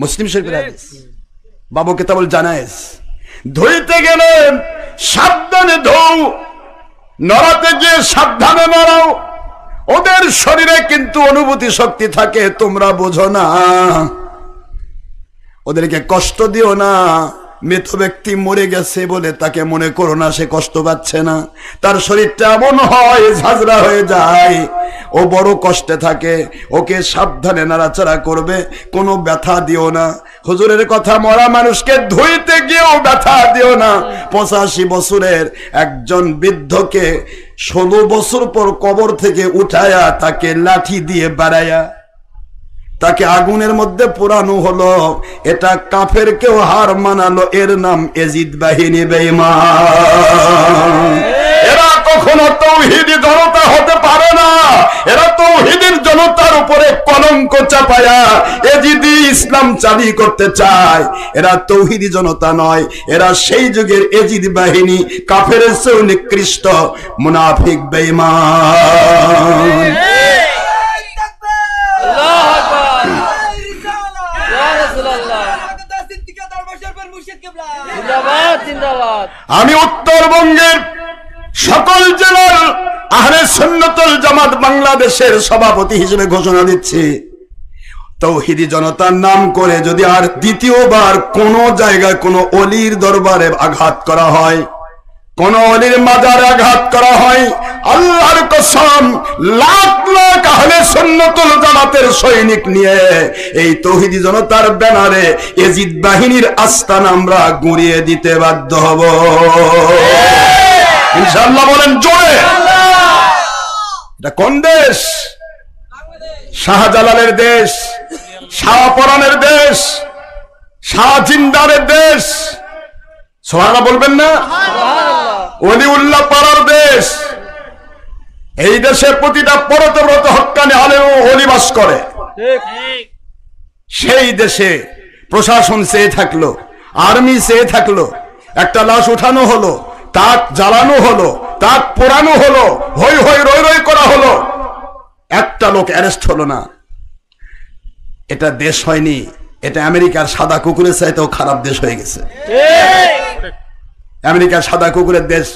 মুসলিম শরীফের হাদিস, বাবু কিতাবুল জানায়েজ। ধুইতে গেলে সাবধানে ধৌ, নড়াতে গিয়ে সাবধানে নড়াও। ওদের শরীরে কিন্তু অনুভূতি শক্তি থাকে, তোমরা বোঝো না। ওদেরকে কষ্ট দিও না। মৃত ব্যক্তি মরে গেছে বলে তাকে মনে করো না সে কষ্ট পাচ্ছে না। তার শরীরটা এমন হয়, ঝাঁঝরা হয়ে যায়, ও বড় কষ্টে থাকে। ওকে সাবধানে নাড়াচাড়া করবে, কোনো ব্যথা দিও না। হুজুরের কথা, মরা মানুষকে ধুইতে গিয়েও ব্যথা দিও না। 85 বছরের একজন বৃদ্ধকে 16 বছর পর কবর থেকে উঠায়া তাকে লাঠি দিয়ে বাড়াইয়া তাকে আগুনের মধ্যে পোড়ানো হলো। এটা কাফের কেউ হার মানালো, এর নাম এজিদ বাহিনী বেঈমান। এরা কখনো তৌহিদি জনতা হতে পারে না। এরা তৌহিদের জনতার উপরে কলঙ্ক চাপায়া এজিদি ইসলাম চালু করতে চায়। এরা তৌহিদি জনতা নয়, এরা সেই যুগের এজিদ বাহিনী, কাফের চেয়েও নিকৃষ্ট মুনাফিক বেঈমান। আমি উত্তরবঙ্গের সকল জেলার আহলে সুন্নাতুল জামাত বাংলাদেশের সভাপতি হিসেবে ঘোষণা দিচ্ছি, তৌহিদি জনতার নাম করে যদি আর দ্বিতীয়বার কোন জায়গায় কোন অলির দরবারে আঘাত করা হয়, কোন অলির মাজারে আঘাত করা হয়, আল্লাহর কসম লাখ লাখ আহলে সুন্নাতুল জামাতের সৈনিক নিয়ে এই তৌহিদি জনতার ব্যানারে এজিদ বাহিনীর আস্তানা আমরা গুঁড়িয়ে দিতে বাধ্য হব ইনশাআল্লাহ। বলেন জোরে। এটা কোন দেশ? শাহজালালের দেশ, শাহপরানের দেশ, শাহজিন্দারের দেশ। সুবহানাল্লাহ বলবেন না? ওলিউল্লাহ পাড়ার দেশ। এই দেশে প্রতিটা পরতে ব্রত হক্কানি আলেম ও ওলি বাস করে। সেই দেশে প্রশাসন চেয়ে থাকলো, আর্মি চেয়ে থাকলো, একটা লাশ উঠানো হলো, তাক জ্বালানো হলো, তাক পোড়ানো হলো, হই হই রই রই করা হলো, একটা লোক অ্যারেস্ট হলো না। এটা দেশ হয়নি, এটা আমেরিকার সাদা কুকুরের চাইতেও খারাপ দেশ হয়ে গেছে। আমেরিকার সাদা কুকুরের দেশ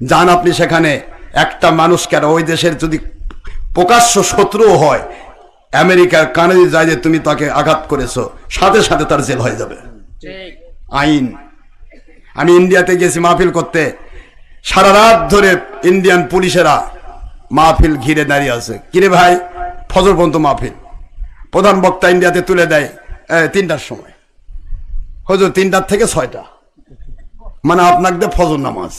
যান আপনি, সেখানে একটা মানুষকে ওই দেশের যদি প্রকাশ্য শত্রু হয়, আমেরিকার কানে যায় যে তুমি তাকে আঘাত করেছো, সাথে সাথে তার জেল হয়ে যাবে। আইন। আমি ইন্ডিয়াতে গেছি মাহফিল করতে, সারা রাত ধরে ইন্ডিয়ান পুলিশেরা মাহফিল ঘিরে দাঁড়িয়ে আছে। কিরে ভাই, ফজর পর্যন্ত মাহফিল। প্রধান বক্তা ইন্ডিয়াতে তুলে দেয় 3টার সময়, হুজুর 3টার থেকে 6টা, মানে আপনাকে ফজর নামাজ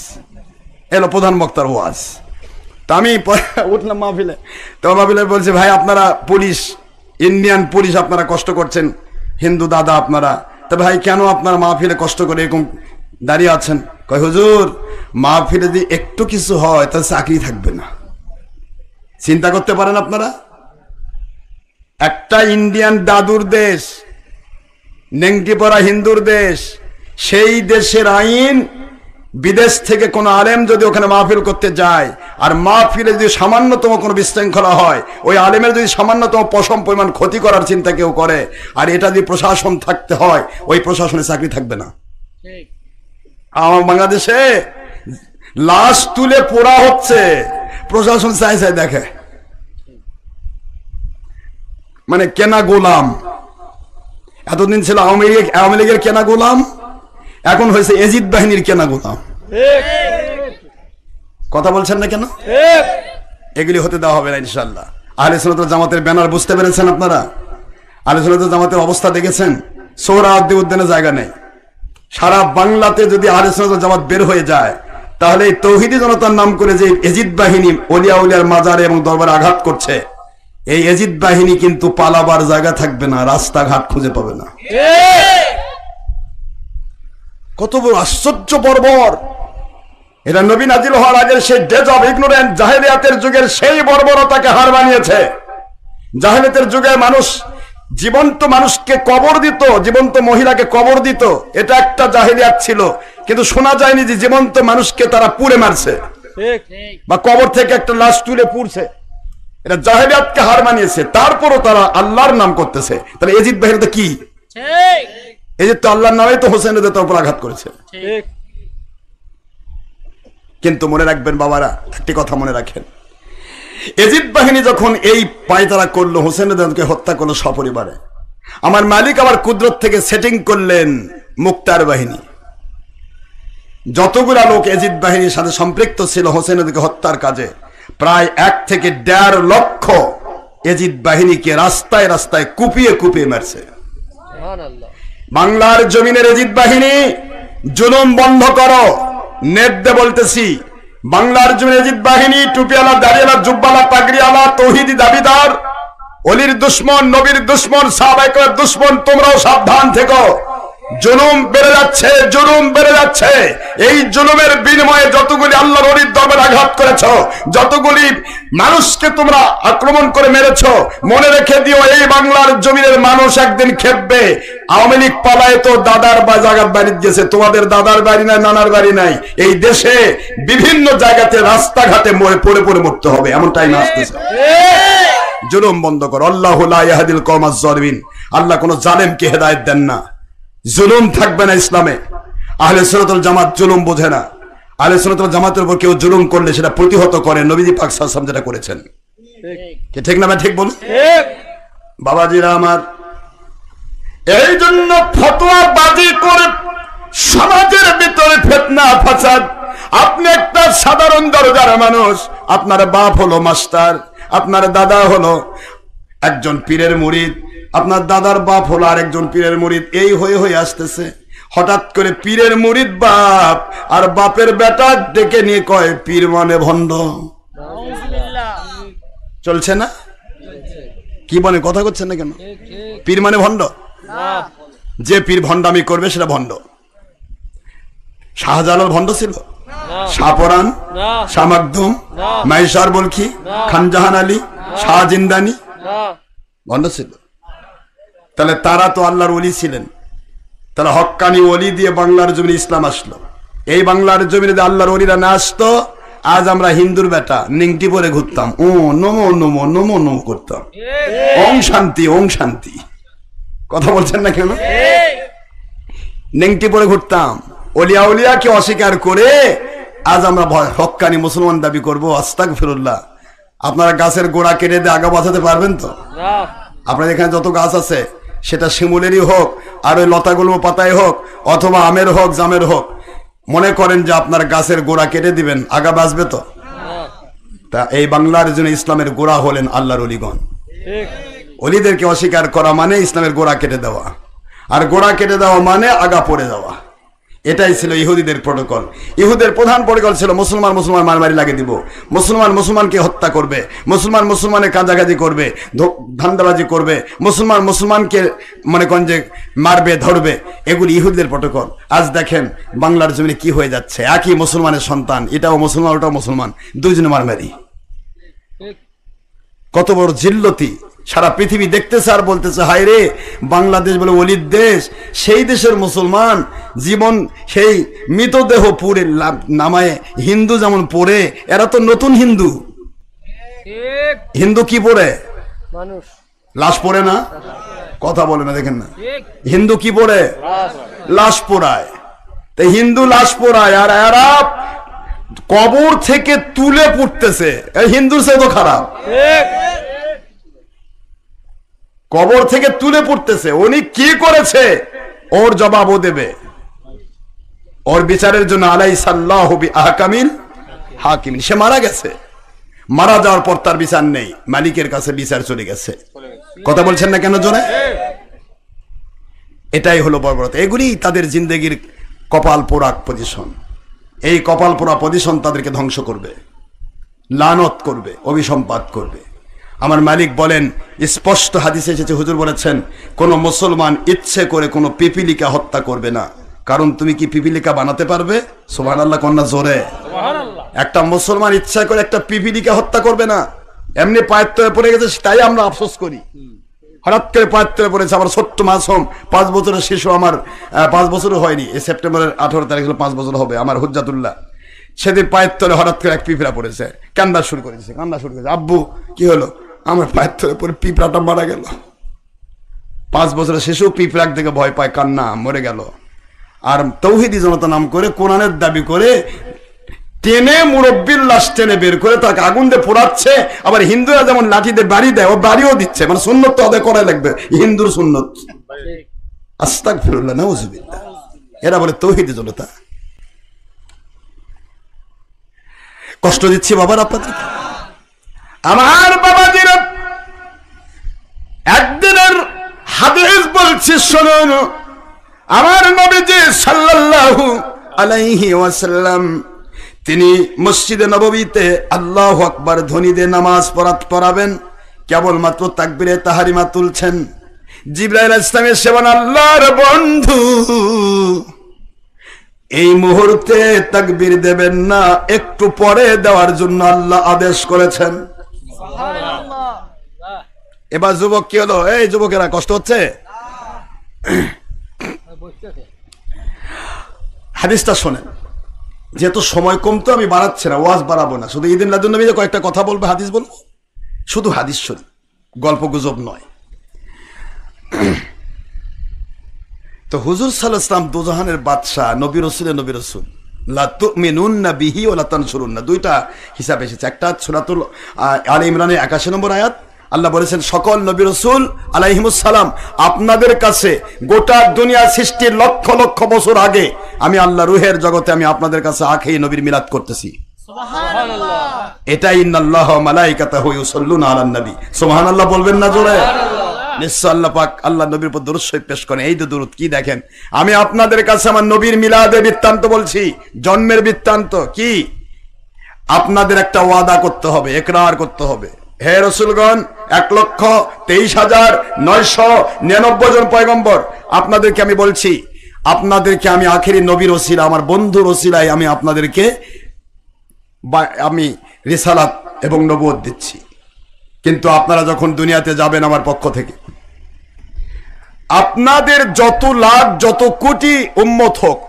এলো প্রধান বক্তার ওয়াজ। তা আমি উঠলাম মাহফিলে, তো মাহফিলে বলছে ভাই আপনারা পুলিশ, ইন্ডিয়ান পুলিশ, আপনারা কষ্ট করছেন, হিন্দু দাদা আপনারা, তো ভাই কেন আপনারা মাহফিলে কষ্ট করে এরকম দাঁড়িয়ে আছেন? কয় হুজুর মাহফিলে যদি একটু কিছু হয় তাহলে চাকরি থাকবে না। চিন্তা করতে পারেন আপনারা, একটা ইন্ডিয়ান দাদুর দেশ, নেংটি পরা হিন্দুর দেশ, সেই দেশের আইন, বিদেশ থেকে কোন আলেম যদি ওখানে মাহফিল করতে যায় আর মাহফিলে যদি সামান্যতম কোনো বিশৃঙ্খলা হয়, ওই আলেমের যদি সামান্যতম পশম পরিমাণ ক্ষতি করার চিন্তা কেউ করে, আর এটা যদি প্রশাসন থাকতে হয়, ওই প্রশাসনে চাকরি থাকবে না। আমার বাংলাদেশে লাশ তুলে পোড়া হচ্ছে, প্রশাসন চাই চাই দেখে, মানে কেনা গোলাম। এতদিন ছিল আওয়ামী লীগের কেনা গোলাম, এখন হয়েছে এজিদ বাহিনীর কেনা গোলাম। কথা বলছেন না কেন? এগুলি হতে দেওয়া হবে না ইনশাআল্লাহ। আহলে সুন্নাত জামাতের ব্যানার বুঝতে পেরেছেন আপনারা? আহলে সুন্নাত জামাতের অবস্থা দেখেছেন? সোহরাওয়ার্দী উদ্যানে জায়গা নেই। সারা বাংলাতে যদি আহলে সুন্নাত জামাত বের হয়ে যায়, তাহলে এই তৌহিদি জনতার নাম করে যে এজিদ বাহিনী ওলিয়া উলিয়ার মাজারে এবং দরবারে আঘাত করছে, এই এজিদ বাহিনী কিন্তু পালাবার জায়গা থাকবে না, রাস্তাঘাট খুঁজে পাবে না। কত বড় আশ্চর্য বর্বর! এটা নবী নাজিল হওয়ার আগের সেই ডেজ অফ ইগনোরেন্স, জাহেলিয়াতের যুগের সেই বর্বরতাকে হার মানিয়েছে। জাহেলিয়াতের যুগে মানুষ জীবন্ত মানুষকে কবর দিত, জীবন্ত মহিলাকে কবর দিত, এটা একটা জাহেলিয়াত ছিল। কিন্তু শোনা যায়নি যে জীবন্ত মানুষকে তারা পুড়ে মারছে বা কবর থেকে একটা লাশ তুলে পুড়ছে। এটা জাহেলিয়াতকে হার মানিয়েছে। তারপরও তারা আল্লাহর নাম করতেছে। তাহলে এজিদ বাহিনী তো কি? এজিদ তো আল্লাহর নামে তো হোসেন রেজার উপর আঘাত করেছে। কিন্তু মনে রাখবেন বাবারা, একটি কথা মনে রাখেন, এজিদ বাহিনী যখন এই পায়তারা করলো, হোসেন রেজাকে হত্যা করলো সপরিবারে, আমার মালিক আবার কুদরত থেকে সেটিং করলেন মুক্তার বাহিনী। যতগুলা লোক এজিদ বাহিনীর সাথে সম্পৃক্ত ছিল হোসেন রেজাকে হত্যার কাজে, প্রায় 1 থেকে 1.5 লক্ষ এজিদ বাহিনীকে রাস্তায় রাস্তায় কুপিয়ে কুপিয়ে মারছে। বাংলার জমিনের এজিদ বাহিনী, জুলুম বন্ধ করো। নেট দে বলতেছি, বাংলার জমিনের এজিদ বাহিনী, টুপিওয়ালা, দাড়িওয়ালা, জুব্বালা, পাগড়িওয়ালা, তৌহিদি দাবিদার, অলির দুশ্মন, নবীর দুশ্মন, সাহাবায়ে কেরামের দুশ্মন, তোমরাও সাবধান থেকো। জুলুম বেড়ে যাচ্ছে, জুলুম বেড়ে যাচ্ছে। এই জুলুমের বিনিময়ে যতগুলি আল্লাহর ওলির দরবারে আঘাত করেছো, যতগুলি মানুষকে তোমরা আক্রমণ করে মেরেছো, মনে রেখে দিও, এই বাংলার জমিনের মানুষ একদিন খেপবে। আওয়ামী লীগ পালায় তো দাদার বা জাগাত বাড়ি গেছে, তোমাদের দাদার বাড়ি নাই, নানার বাড়ি নাই। এই দেশে বিভিন্ন জায়গাতে রাস্তাঘাটে মরে পড়ে পড়ে মরতে হবে, এমন টাইম আসতেছে। জুলুম বন্ধ করো। আল্লাহু লা ইয়াহদিল কওমাজ জালিমিন, আল্লাহ কোন জালেমকে হেদায়েত দেন না। জুলুম থাকবে না ইসলামে। আহলে সুন্নাত ওয়াল জামাত জুলুম বোঝে না। আহলে সুন্নাত ওয়াল জামাতের উপর কেউ জুলুম করলে সেটা প্রতিহত করে, নবীজি পাক সাল্লাল্লাহু আলাইহি ওয়াসাল্লাম যেটা করেছেন। ঠিক না? ঠিক বলুন বাবাজিরা আমার। এই জন্য ফতোয়া বাজি করে সমাজের ভিতরে ফিতনা ফাসাদ। আপনি একটা সাধারণ দরজার মানুষ, আপনার বাপ হলো মাস্টার, আপনার দাদা হলো একজন পীরের মুরিদ, আপনার দাদার বাপ হলো আরেকজন পীরের মুরিদ, এই হয়ে হয়ে আসতেছে। হঠাৎ করে পীরের মুরিদ বাপ আর বাপের বেটা ডেকে নিয়ে কয় পীর মানে ভণ্ড। চলছে না? কি বলে, কথা করছেন না কেন? পীর মানে ভণ্ড। যে পীর ভণ্ডামি করবে সেটা ভণ্ড। শাহজালাল ভণ্ড ছিল? শাহপরান, শাহ মাকদুম, মাইশার বলখি, খানজাহান আলী, শাহ জিন্দানি ভণ্ড ছিল। তাহলে তারা তো আল্লাহর ওলি ছিলেন। তাহলে হক্কানি ওলি দিয়ে বাংলার জমিনে ইসলাম আসলো। এই বাংলার জমিনে যদি আল্লাহর ওলিরা না আসতো, আজ আমরা হিন্দুর বেটা নিংটি পরে ঘুরতাম, ও নমো নমো নমো নমো করতাম, ওং শান্তি ওং শান্তি। কথা বলছেন না কেন? নিংটি পরে ঘুরতাম। ওলিয়া উলিয়াকে অস্বীকার করে আজ আমরা হক্কানি মুসলমান দাবি করবো। আস্তাগফিরুল্লাহ। আপনারা গাছের গোড়া কেটে দিয়ে আগা বাঁচাতে পারবেন তো? আপনার এখানে যত গাছ আছে, সেটা শিমুলেরই হোক, আর ওই লতাগুলো পাতায় হোক, অথবা আমের হোক, জামের হোক, মনে করেন যে আপনার গাছের গোড়া কেটে দিবেন, আগা বাঁচবে তো? তা এই বাংলার জন্য ইসলামের গোড়া হলেন আল্লাহর ওলিগণ। ওলিদেরকে অস্বীকার করা মানে ইসলামের গোড়া কেটে দেওয়া, আর গোড়া কেটে দেওয়া মানে আগা পড়ে যাওয়া। এটাই ছিল ইহুদিদের প্রটোকল। ইহুদের প্রধান প্রটোকল ছিল মুসলমান মুসলমান মারামারি লাগিয়ে দিব, মুসলমান মুসলমানকে হত্যা করবে, মুসলমান মুসলমানের কাজাকাজি করবে, ধান্দাবাজি করবে, মুসলমান মুসলমানকে মনে করেন যে মারবে, ধরবে। এগুলি ইহুদিদের প্রটোকল। আজ দেখেন বাংলার জমিনে কি হয়ে যাচ্ছে। একই মুসলমানের সন্তান, এটাও মুসলমান ওটাও মুসলমান, দুইজনে মারামারি। কত বড় জিল্লতি। সারা পৃথিবী দেখতেছে আর বলতেছে, হায় রে, বাংলাদেশ বলে ওলির দেশ, সেই দেশের মুসলমান জীবন সেই মৃতদেহ পুড়ে নামায় হিন্দু যেমন পড়ে, এরা তো নতুন হিন্দু। হিন্দু কি পড়ে? লাশ পড়ে না? কথা বলে না, দেখেন না। হিন্দু কি পড়ে? লাশ পোড়ায়। তাই হিন্দু লাশ পোড়ায়, আর এরা কবর থেকে তুলে পুড়তেছে। হিন্দুর চেয়ে তো খারাপ। কবর থেকে তুলে পড়তেছে। উনি কি করেছে ওর জবাব ও দেবে। ওর বিচারের জন্য আলাইসাল্লাহু বিআহকামিল হাকিমিন। সে মারা গেছে, মারা যাওয়ার পর তার বিচার নেই, মালিকের কাছে বিচার চলে গেছে। কথা বলছেন না কেন জোরে? এটাই হলো বর্বরতা। এগুলি তাদের জিন্দেগির কপাল পোড়া পজিশন। এই কপাল পোড়া পজিশন তাদেরকে ধ্বংস করবে, লানত করবে, অভিসম্পাত করবে। আমার মালিক বলেন, স্পষ্ট হাদিসে এসেছে, হুজুর বলেছেন, কোন মুসলমান ইচ্ছে করে কোনো পিপিলিকা হত্যা করবে না। কারণ তুমি কি পিপিলিকা বানাতে পারবে? সুবহানাল্লাহ কন্যা জোরে। একটা মুসলমান ইচ্ছা করে একটা পিপিলিকা হত্যা করবে না। এমনি পায়ের তলে পড়ে গেছে, তাই আমরা আফসোস করি। হঠাৎ করে পায়ের তলে পড়েছে। আমার ছোট্ট মাসুম 5 বছরের শিশু, আমার 5 বছরও হয়নি, এই সেপ্টেম্বরের 18 তারিখ 5 বছর হবে, আমার হুজ্জাতুল্লাহ। সেদিন পায়ের তলে হঠাৎ করে এক পিঁপড়া পড়েছে, কান্না শুরু করেছে। আব্বু কি হলো? আমার পায়ের তলে পরে পিঁপড়াটা মারা গেল। 5 বছরের শিশু পিঁপড়াক দেখে ভয় পায়, কান্না, মরে গেল। আর তৌহিদি জনতা নাম করে, কোরআনের দাবি করে টেনে মুরব্বীর লাশ টেনে বের করে তাকে আগুন দিয়ে পোড়াচ্ছে। আবার হিন্দুরা যেমন লাঠিতে বাড়ি দেয়, ও বাড়িও দিচ্ছে, মানে সুন্নত তো আদায় করা লাগবে, হিন্দুর সুন্নত। আস্তাগফিরুল্লাহ, নাউযুবিল্লাহ। এরা বলে তৌহিদি জনতা। কষ্ট দিচ্ছি বাবার আপনাদের। আমার বাবাজিরা, একদিনের হাদিস বলছি শুনুন। আমার নবীজি সাল্লাল্লাহু আলাইহি ওয়াসাল্লাম তিনি মসজিদে নববীতে আল্লাহু আকবার ধ্বনি দিয়ে নামাজ পড়াবেন। কেবলমাত্র তাকবীরে তাহরিমা তুলছেন, জিবরাইল আলাইহিস সালাম এসে বলেন, আল্লাহর বন্ধু এই মুহূর্তে তাকবীর দেবেন না, একটু পরে দেওয়ার জন্য আল্লাহ আদেশ করেছেন। এবার যুবক কি হলো? এই যুবকেরা কষ্ট হচ্ছে? হাদিসটা শোনেন, যেহেতু সময় কম তো আমি বাড়াচ্ছি না, ওয়াজ বাড়াবো না, শুধু ঈদুল লাদুন নবী কয়েকটা কথা বলবো, হাদিস বলবো, শুধু হাদিস শরীফ, গল্প গুজব নয়। তো হুজুর সাল্লাল্লাহু আলাইহি ওয়াসাল্লাম দুজাহানের বাদশা, নবী রাসূলের নবী রাসূল, লা তুমিনুন্না বিহি ওয়া লা তানসুরুন্না, দুইটা হিসাব এসেছে। একটা সূরাতুল আলে ইমরানের 81 নম্বর আয়াত, আল্লাহ বলেছেন সকল নবী রাসূল আলাইহিমুস সালাম আপনাদের কাছে গোটা দুনিয়া সৃষ্টির লক্ষ লক্ষ বছর আগে আমি আল্লাহ রূহের জগতে আমি আপনাদের কাছে আখেরি নবীর মিলাদ করতেছি। সুবহানাল্লাহ। এটাই ইন্নাল্লাহা ওয়া মালাইকাতাহু ইউসাল্লুনা আলান নবী। সুবহানাল্লাহ বলবেন না জোরে? নিশ্চয় আল্লাহ পাক আল্লাহ নবীর উপর দরুদ শরীফ পেশ করেন। এই তো দরুদ, কি দেখেন, আমি আপনাদের কাছে আমার নবীর মিলাদের বৃত্তান্ত বলছি, জন্মের বৃত্তান্ত। কি আপনাদের একটা ওয়াদা করতে হবে, ইকরার করতে হবে। হে রাসূলগণ, 1,23,999 জন পয়গম্বর, আপনাদেরকে আমি বলছি, আপনাদেরকে আমি আখেরি নবীর ওসিলা, আমার বন্ধুর ওসিলায় আমি আপনাদেরকে আমি রিসালাত এবং নবুয়ত দিচ্ছি। কিন্তু আপনারা যখন দুনিয়াতে যাবেন আমার পক্ষ থেকে, আপনাদের যত লাখ যত কোটি উম্মত হোক,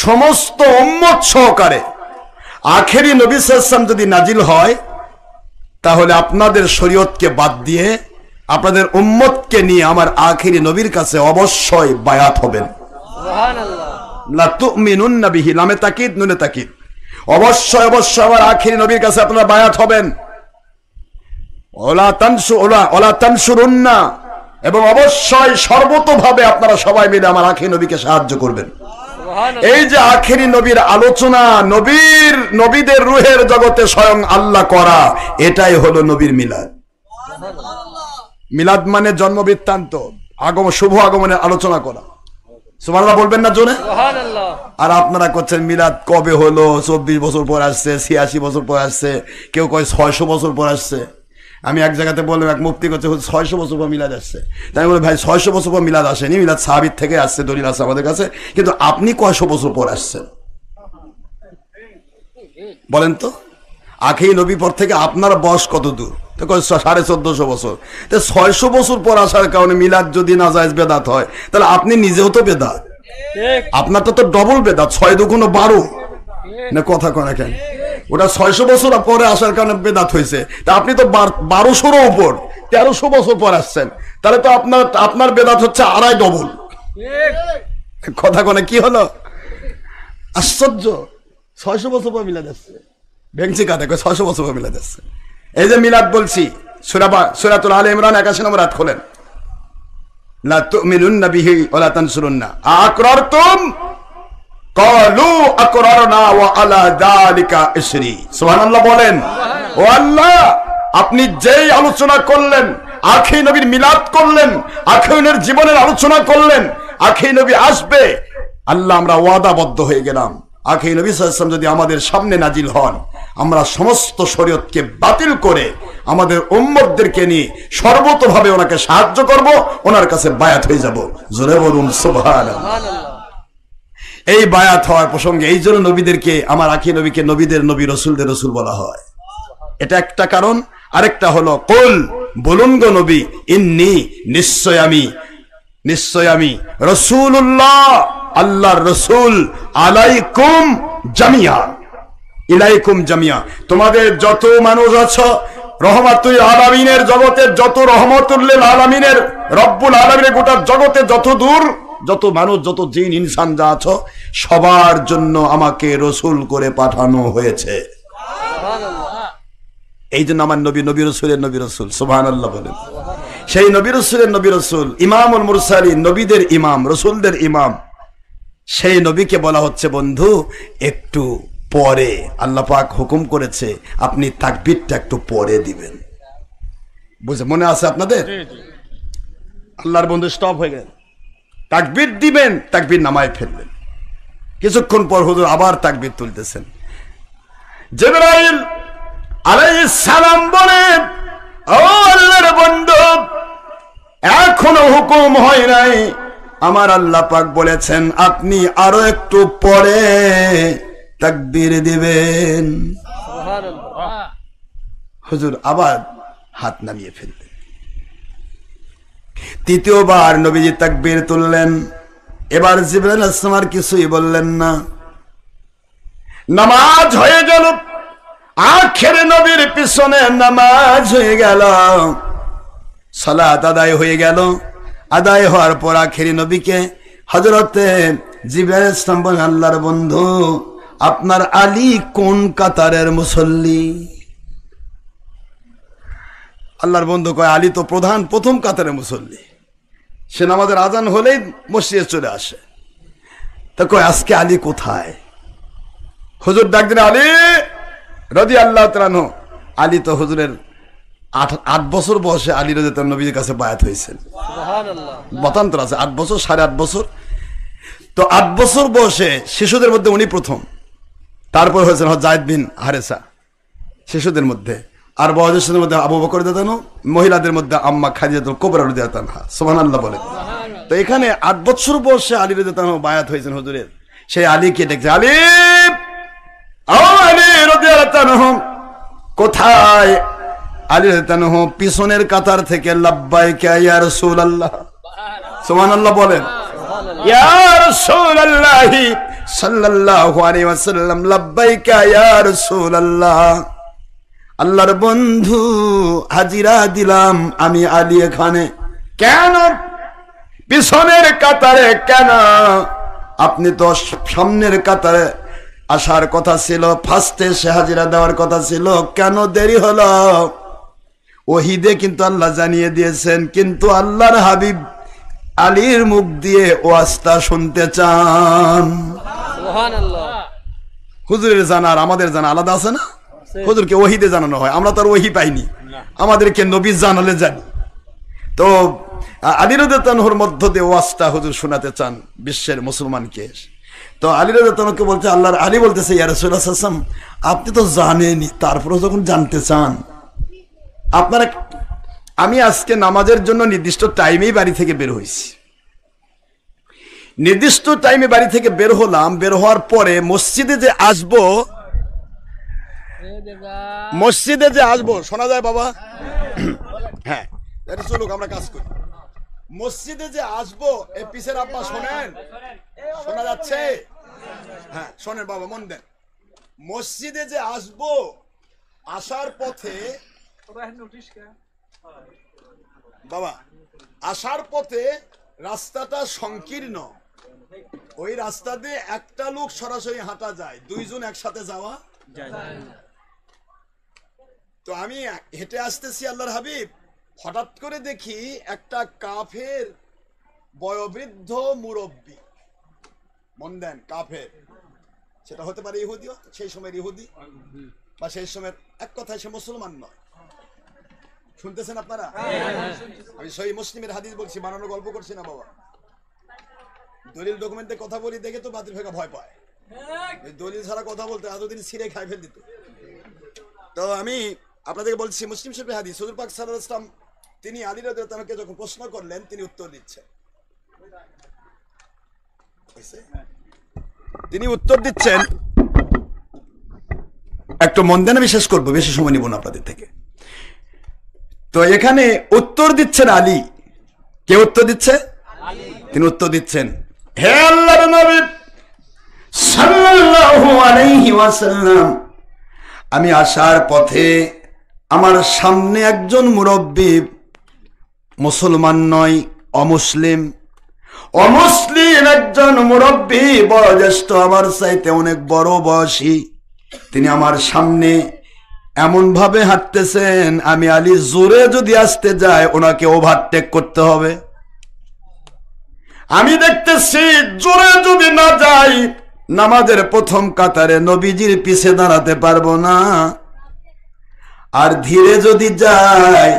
সমস্ত উম্মত সহকারে আখেরি নবী সাল্লাল্লাহু আলাইহি ওয়াসাল্লাম যদি নাজিল হয়, তাহলে আপনাদের শরীয়তকে বাদ দিয়ে আপনাদের উম্মতকে নিয়ে আমার আখেরি নবীর কাছে অবশ্যই বায়াত হবেন। সুবহানাল্লাহ। লা তুমিনুন্না বিহি, লামে তাকিদ নুনে তাকিদ, অবশ্যই অবশ্যই আমার আখেরি নবীর কাছে আপনারা বায়াত হবেন। ওলা তানসুরুন্না, এবং অবশ্যই সর্বতোভাবে আপনারা সবাই মিলে আমার আখেরি নবীকে সাহায্য করবেন। এই যে আখেরি নবীর আলোচনা, নবীদের রূহের জগতে স্বয়ং আল্লাহ করা, এটাই হলো নবীর মিলাদ। মিলাদ মানে জন্ম বৃত্তান্ত, শুভ আগমনের আলোচনা করা। সুবহানাল্লাহ বলবেন না জোরে? সুবহানাল্লাহ। আর আপনারা করছেন মিলাদ কবে হলো, 24 বছর পর আসছে, 86 বছর পর আসছে, কেউ কয় 600 বছর পর আসছে। আমি এক জায়গাতে বললাম, এক মুফতি করছে 600 বছর পর মিলাদ আসছে। তাই আমি বলি, ভাই 600 বছর পর মিলাদ আসেনি, মিলাদ সাহাবীর থেকে আসছে, দলিল আছে আমাদের কাছে, কিন্তু আপনি কয়শো বছর পর আসছেন বলেন তো? আখেরি নবী পর থেকে আপনার বয়স কত দূর? 1450 বছর। তো 600 বছর পর আসার কারণে মিলাদ যদি নাজায়েজ বেদাত হয়, তাহলে আপনি নিজেও তো বেদাত, আপনারটা তো ডবল বেদাত, 6 দুগুণ 12 না, কথা কয় না কেন? ওটা 600 বছর পরে আসার কারণে বেদাত হয়েছে, তা আপনি তো 1200 উপর 1300 বছর পর আসছেন, তাহলে তো আপনার বেদাত হচ্ছে 2.5 ডবল। কথা কয় না? কি হলো? আশ্চর্য, 600 বছর পর মিলাদ আসছে, ভেঙছি কাটে 600 বছর পর মিলাদ আসছে। এই যে মিলাদ বলছি, সূরাতুল আলে ইমরান 81 নম্বর আয়াত খোলেন, লা তুমিনুন্না বিহি ওয়া লা তানসুরুন্না আকরারতুম ক্বালু আকরারনা ওয়া আলা যালিকা ইসরি। সুবহানাল্লাহ বলেন। ও আল্লাহ, আপনি যেই আলোচনা করলেন, আখেরি নবীর মিলাদ করলেন, আখেরি নবীর জীবনের আলোচনা করলেন, আখেরি নবী আসবে, আল্লাহ আমরা ওয়াদাবদ্ধ হয়ে গেলাম, আখেরি নবী সাল্লাল্লাহু আলাইহি ওয়াসাল্লাম যদি আমাদের সামনে নাজিল হন, আমরা সমস্ত শরীয়তকে বাতিল করে আমাদের উম্মতদেরকে নিয়ে সর্বতোভাবে ওনাকে সাহায্য করব, ওনার কাছে বায়াত হয়ে যাব। জোরে বলুন সুবহানাল্লাহ। এই বায়াত হওয়ার প্রসঙ্গে এই জন্য নবীদেরকে, আমার আখেরি নবীকে নবীদের নবী, রাসূলদের রাসূল বলা হয়, এটা একটা কারণ। আরেকটা হলো, কুল, বলুন গো নবী, ইন্নী, নিশ্চয় আমি রাসূলুল্লাহ, আল্লাহর রাসূল, আলাইকুম জামিয়া, ইলাইকুম জামিয়া, তোমাদের যত মানুষ আছো, রহমাতুল আলামিনের জগতের যত, রহমাতুল লিল আলামিনের, রব্বুল আলামিনের গোটা জগতে যত দূর যত মানুষ, যত জিন ইনসান যা আছো, সবার জন্য আমাকে রসুল করে পাঠানো হয়েছে। এই জন্য আমার নবী, নবী রসুলের নবী রসুল, সুবহানাল্লাহ বলেন। সেই নবী রসুলের নবী রসুল, ইমামুল মুরসালিন, নবীদের ইমাম, রসুলদের ইমাম, সেই নবীকে বলা হচ্ছে বন্ধু একটু পরে, আল্লাহ পাক হুকুম করেছে আপনি তাকবীরটা একটু পরে দিবেন। বুঝে মনে আছে আপনাদের? আল্লাহর বন্ধু স্টপ হয়ে গেল, তাকবীর দিবেন, তাকবীর নামায় ফেললেন। কিছুক্ষণ পর হুজুর আবার তাকবীর তুলতেছেন। জিবরাইল আলাইহিস সালাম বলেন, ও আল্লাহর বন্ধু, এখনো হুকুম হয় নাই, আমার আল্লাহ পাক বলেছেন আপনি আরো একটু পরে তাকবীর দিবেন। হুজুর আবার হাত নামিয়ে ফেললেন। তৃতীয়বার নবীজি তাকবীর তুললেন। এবার জিবরাইল আলাইহিস সালাম আর কিছুই বললেন না। নামাজ হয়ে গেল, আখের নবীর পিছনে নামাজ হয়ে গেল, সালাত আদায় হয়ে গেল। আদায় হওয়ার পর আখেরি নবীকে হযরতে জিবরাইল আলাইহিস সালাম বলেন, আল্লাহর বন্ধু আপনার আলী কোন কাতারের মুসল্লি? আল্লাহর বন্ধু কয়, আলী তো প্রথম কাতারের মুসল্লি, সে নামাজের আজান হলেই মসজিদে চলে আসে। তা কয় আজকে আলী কোথায়? হুজুর ডাক দিলেন, আলী রাদিয়াল্লাহু তাআলা আনহু। আলী তো হুজুরের 8 বছর বয়সে আলী রাদিয়াল্লাহু তাআলা নবীর কাছে বায়াত হয়েছেন। মতান্তর আছে 8 বছর, 8.5 বছর। তো 8 বছর বয়সে শিশুদের মধ্যে উনি প্রথম, তারপর হয়েছেন যায়েদ বিন হারেসা শিশুদের মধ্যে, আর বয়োজ্যেষ্ঠদের মধ্যে আবু বকর রাদিয়াল্লাহু আনহু, মহিলাদের মধ্যে আম্মা খাদিজাতুল কুবরা রাদিয়াল্লাহু আনহা। সুবহানাল্লাহ বলে। তো এখানে 8 বছর বয়সে আলী রাদিয়াল্লাহু আনহু বায়াত হয়েছেন হুজুরের। সেই আলীকে দেখছে, আলী, ও আলী রাদিয়াল্লাহু আনহু কোথায়? আলী রাদিয়াল্লাহু আনহু পিছনের কাতার থেকে লাব্বাইকা ইয়া রাসূলুল্লাহ, সুবহানাল্লাহ বলেন, ইয়া রাসূলুল্লাহ সাল্লাল্লাহু আলাইহি ওয়াসাল্লাম, লাব্বাইকা ইয়া রাসূলুল্লাহ, আল্লাহর বন্ধু হাজিরা দিলাম আমি আলী এখানে। কেন পিছনের কাতারে? কেন? আপনি তো সামনের কাতারে আসার কথা ছিল, ফার্স্টে সে হাজিরা দেওয়ার কথা ছিল, কেন দেরি হলো? ওহিদে কিন্তু আল্লাহ জানিয়ে দিয়েছেন, কিন্তু আল্লাহর হাবিব আলীর মুখ দিয়ে ওয়াজটা শুনতে চান। সুবহানাল্লাহ। হুজুরের জানা আর আমাদের জানা আলাদা আছে না? হুজুরকে ওহিদে জানানো হয়, আমরা তো আর ওহি পাইনি, আমাদেরকে নবী জানালে জানি। তো আলী রাদিয়াল্লাহু আনহুর মধ্য দিয়ে ওয়াজটা হুজুর শোনাতে চান বিশ্বের মুসলমানকে। তো আলী রাদিয়াল্লাহু আনহুকে বলছে, আল্লাহর আলী বলতেছে, ইয়া রাসূলুল্লাহ সাল্লাল্লাহু আলাইহি ওয়াসাল্লাম আপনি তো জানেনই, তারপরেও যখন জানতে চান আপনারা, আমি আজকে নামাজের জন্য নির্দিষ্ট টাইমেই বাড়ি থেকে বের হয়েছি, নির্দিষ্ট টাইমে বাড়ি থেকে বের হলাম। বের হওয়ার পরে মসজিদে যে আসবো, শোনা যায় বাবা? হ্যাঁ, চলুক আমরা কাজ করি। মসজিদে যে আসবো, এই পিছের আব্বা শোনেন, শোনা যাচ্ছে? হ্যাঁ শোনেন বাবা, মন দেন। মসজিদে যে আসবো, আসার পথে বাবা, আসার পথে রাস্তাটা সংকীর্ণ, ওই রাস্তা দিয়ে একটা লোক সরাসরি হাঁটা যায়, দুইজন একসাথে যাওয়া যায়। তো আমি হেঁটে আসতেছি, আল্লাহর হাবিব, হঠাৎ করে দেখি একটা কাফের বয়োবৃদ্ধ মুরব্বী, মন দেন, কাফের, সেটা হতে পারে ইহুদিও, সেই সময়ের ইহুদি, বা সেই সময়ের, এক কথায় সে মুসলমান নয়। শুনতেছেন আপনারা? আমি সহিহ মুসলিমের হাদিস বলছি, বানানো গল্প করছি না বাবা। দলিল ডকুমেন্টে কথা বলি দেখে তো বাতিল ফেকা ভয় পায়, দলিল ছাড়া কথা বলতে এতদিন ছিঁড়ে খাই ফেল দিত। তো আমি আপনাদেরকে বলছি, মুসলিম শরীফের হাদিস, হুজুর পাক সাল্লাল্লাহু আলাইহি ওয়াসাল্লাম তিনি আলী রাদিয়াল্লাহু তাআলাকে যখন প্রশ্ন করলেন, তিনি উত্তর দিচ্ছেন, একটু মন দেন, আমি শেষ করবো, বেশি সময় নিব না আপনাদের থেকে। তো এখানে উত্তর দিচ্ছেন আলী। কে উত্তর দিচ্ছে? তিনি উত্তর দিচ্ছেন, হে আল্লাহর নবী সাল্লাল্লাহু আলাইহি ওয়াসাল্লাম, আমি আসার পথে আমার সামনে একজন মুরব্বী, মুসলমান নয়, অমুসলিম, অমুসলিম একজন মুরব্বী, বয়োজ্যেষ্ঠ, আমার চাইতে অনেক বড় বয়সী, তিনি আমার সামনে এমন ভাবে হাঁটতেছেন, আমি আলী জোরে যদি আসতে যাই ওনাকে ওভারটেক করতে হবে। আমি দেখতেছি জোরে যদি না যাই নামাজের প্রথম কাতারে নবীজির পিছে দাঁড়াতে পারবো না, আর ধীরে যদি যাই,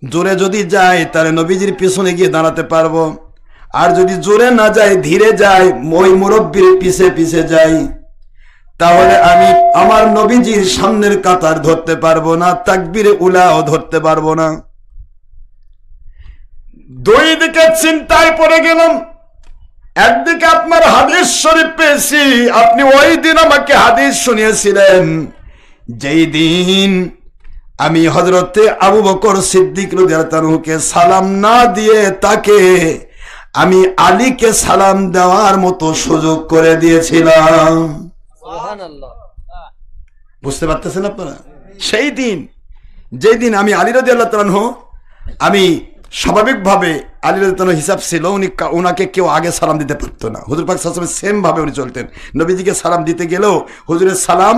জোরে যদি যাই তাহলে নবীজির পিছনে গিয়ে দাঁড়াতে পারবো, আর যদি জোরে না যাই ধীরে যাই ওই মুরব্বীর পিছে পিছে যাই তাহলে আমি আমার নবীজির সামনের কাতার ধরতে পারবো না, তাকবীরে উলাও ধরতে পারবো না। দুই দিকে চিন্তায় পড়ে গেলাম। একদিকে আপনার হাদিস শরীফ পেয়েছি, আপনি ওই দিন আমাকে হাদিস শুনিয়েছিলেন যেই দিন আমি হযরতে আবু বকর সিদ্দিক রাদিয়াল্লাহু তাআলাকে সালাম না দিয়ে তাকে আমি আলীকে সালাম দেওয়ার মতো সুযোগ করে দিয়েছিলাম। সুবহানাল্লাহ। বুঝতে পারতেছেন আপনারা? সেই দিন, যেই দিন আমি আলী রাদিয়াল্লাহু তাআলা, আমি স্বাভাবিকভাবে আলী রাদিয়াল্লাহু তাআলা হিসাব ছিল উনাকে কেউ আগে সালাম দিতে পারতো না। হুজুর পাক সাল্লাল্লাহু আলাইহি ওয়াসাল্লাম সেম ভাবে উনি চলতেন। নবীজিকে সালাম দিতে গেলেও হুজুরের সালাম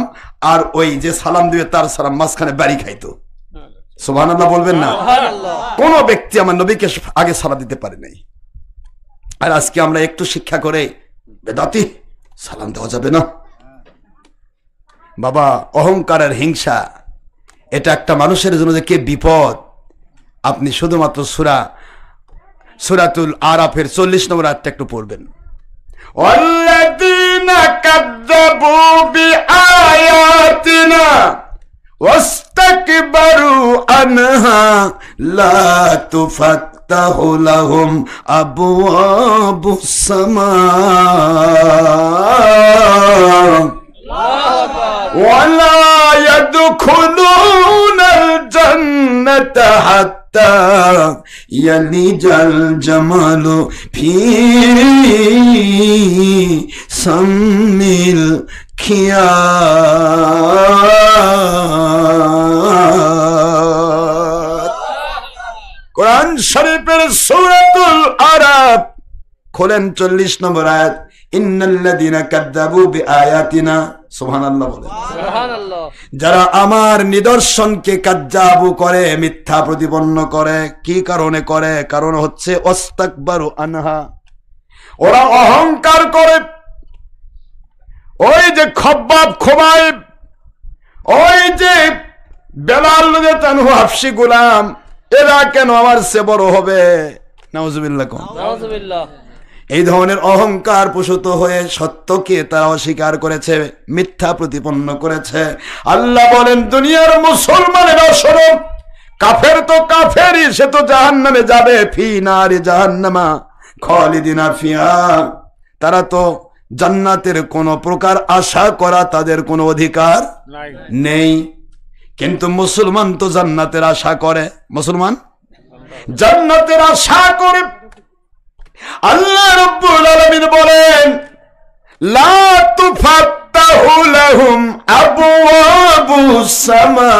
আর ওই যে সালাম দিবে তার সালাম মাঝখানে বাড়ি খাইতো। সুবহানাল্লাহ বলবেন না? কোন ব্যক্তি আমার নবীকে আগে সালাম দিতে পারে নাই। আর আজকে আমরা একটু শিক্ষা করে বেদাতি সালাম দেওয়া যাবে না। বাবা, অহংকারের হিংসা এটা একটা মানুষের জন্য যে কে বিপদ। আপনি শুধুমাত্র সূরাতুল আরাফের 40 নম্বর আয়াতটা একটু পড়বেন। ওয়াল্লাযীনা কাযযাবু বিআয়াতিনা ওয়াস্তাকবারু আনহা লা তুফাত্তাহু লাহুম আবওয়াবুস সামা ওয়ালা ইয়াদখুলুনাল জান্নাতা হাত্তা ইয়ালিজাল জামালু ফি সামিল খিয়াত। কোরআন শরীফের সূরাতুল আরাফ খোলেন 40 নম্বর আয়াত। ইন্নাল্লাযীনা কাযযাবু বিআয়াতিনা, সুবহানাল্লাহ বলেন। সুবহানাল্লাহ। যারা আমার নিদর্শনকে কাযযাবু করে, মিথ্যা প্রতিপন্ন করে, কি কারণে করে? কারণ হচ্ছে ওয়াস্তাকবারু আনহা, ওরা অহংকার করে। ওই যে খব্বাব, খোবাইব, ওই যে বেলাল রাদিয়াল্লাহু আনহু, হাফসি গোলাম, এরা কেন আমার চেয়ে বড় হবে? নাউজুবিল্লাহ। নাউজুবিল্লাহ। এই ধরনের অহংকার প্রসূত হয়ে সত্যকে তারা অস্বীকার করেছে, মিথ্যা প্রতিপন্ন করেছে। আল্লাহ বলেন, দুনিয়ার মুসলমানেরা শোনো, কাফের তো কাফেরই, সে তো জাহান্নামে যাবে, ফি নারি জাহান্নামা খালিদিনা ফিহা। তারা তো জান্নাতের কোন প্রকার আশা করা তাদের কোনো অধিকার নেই। কিন্তু মুসলমান তো জান্নাতের আশা করে, মুসলমান জান্নাতের আশা করে। আল্লাহ রাব্বুল আলামিন বলেন, লা তুফাত্তাহু লাহুম আবওয়াবুস সামা।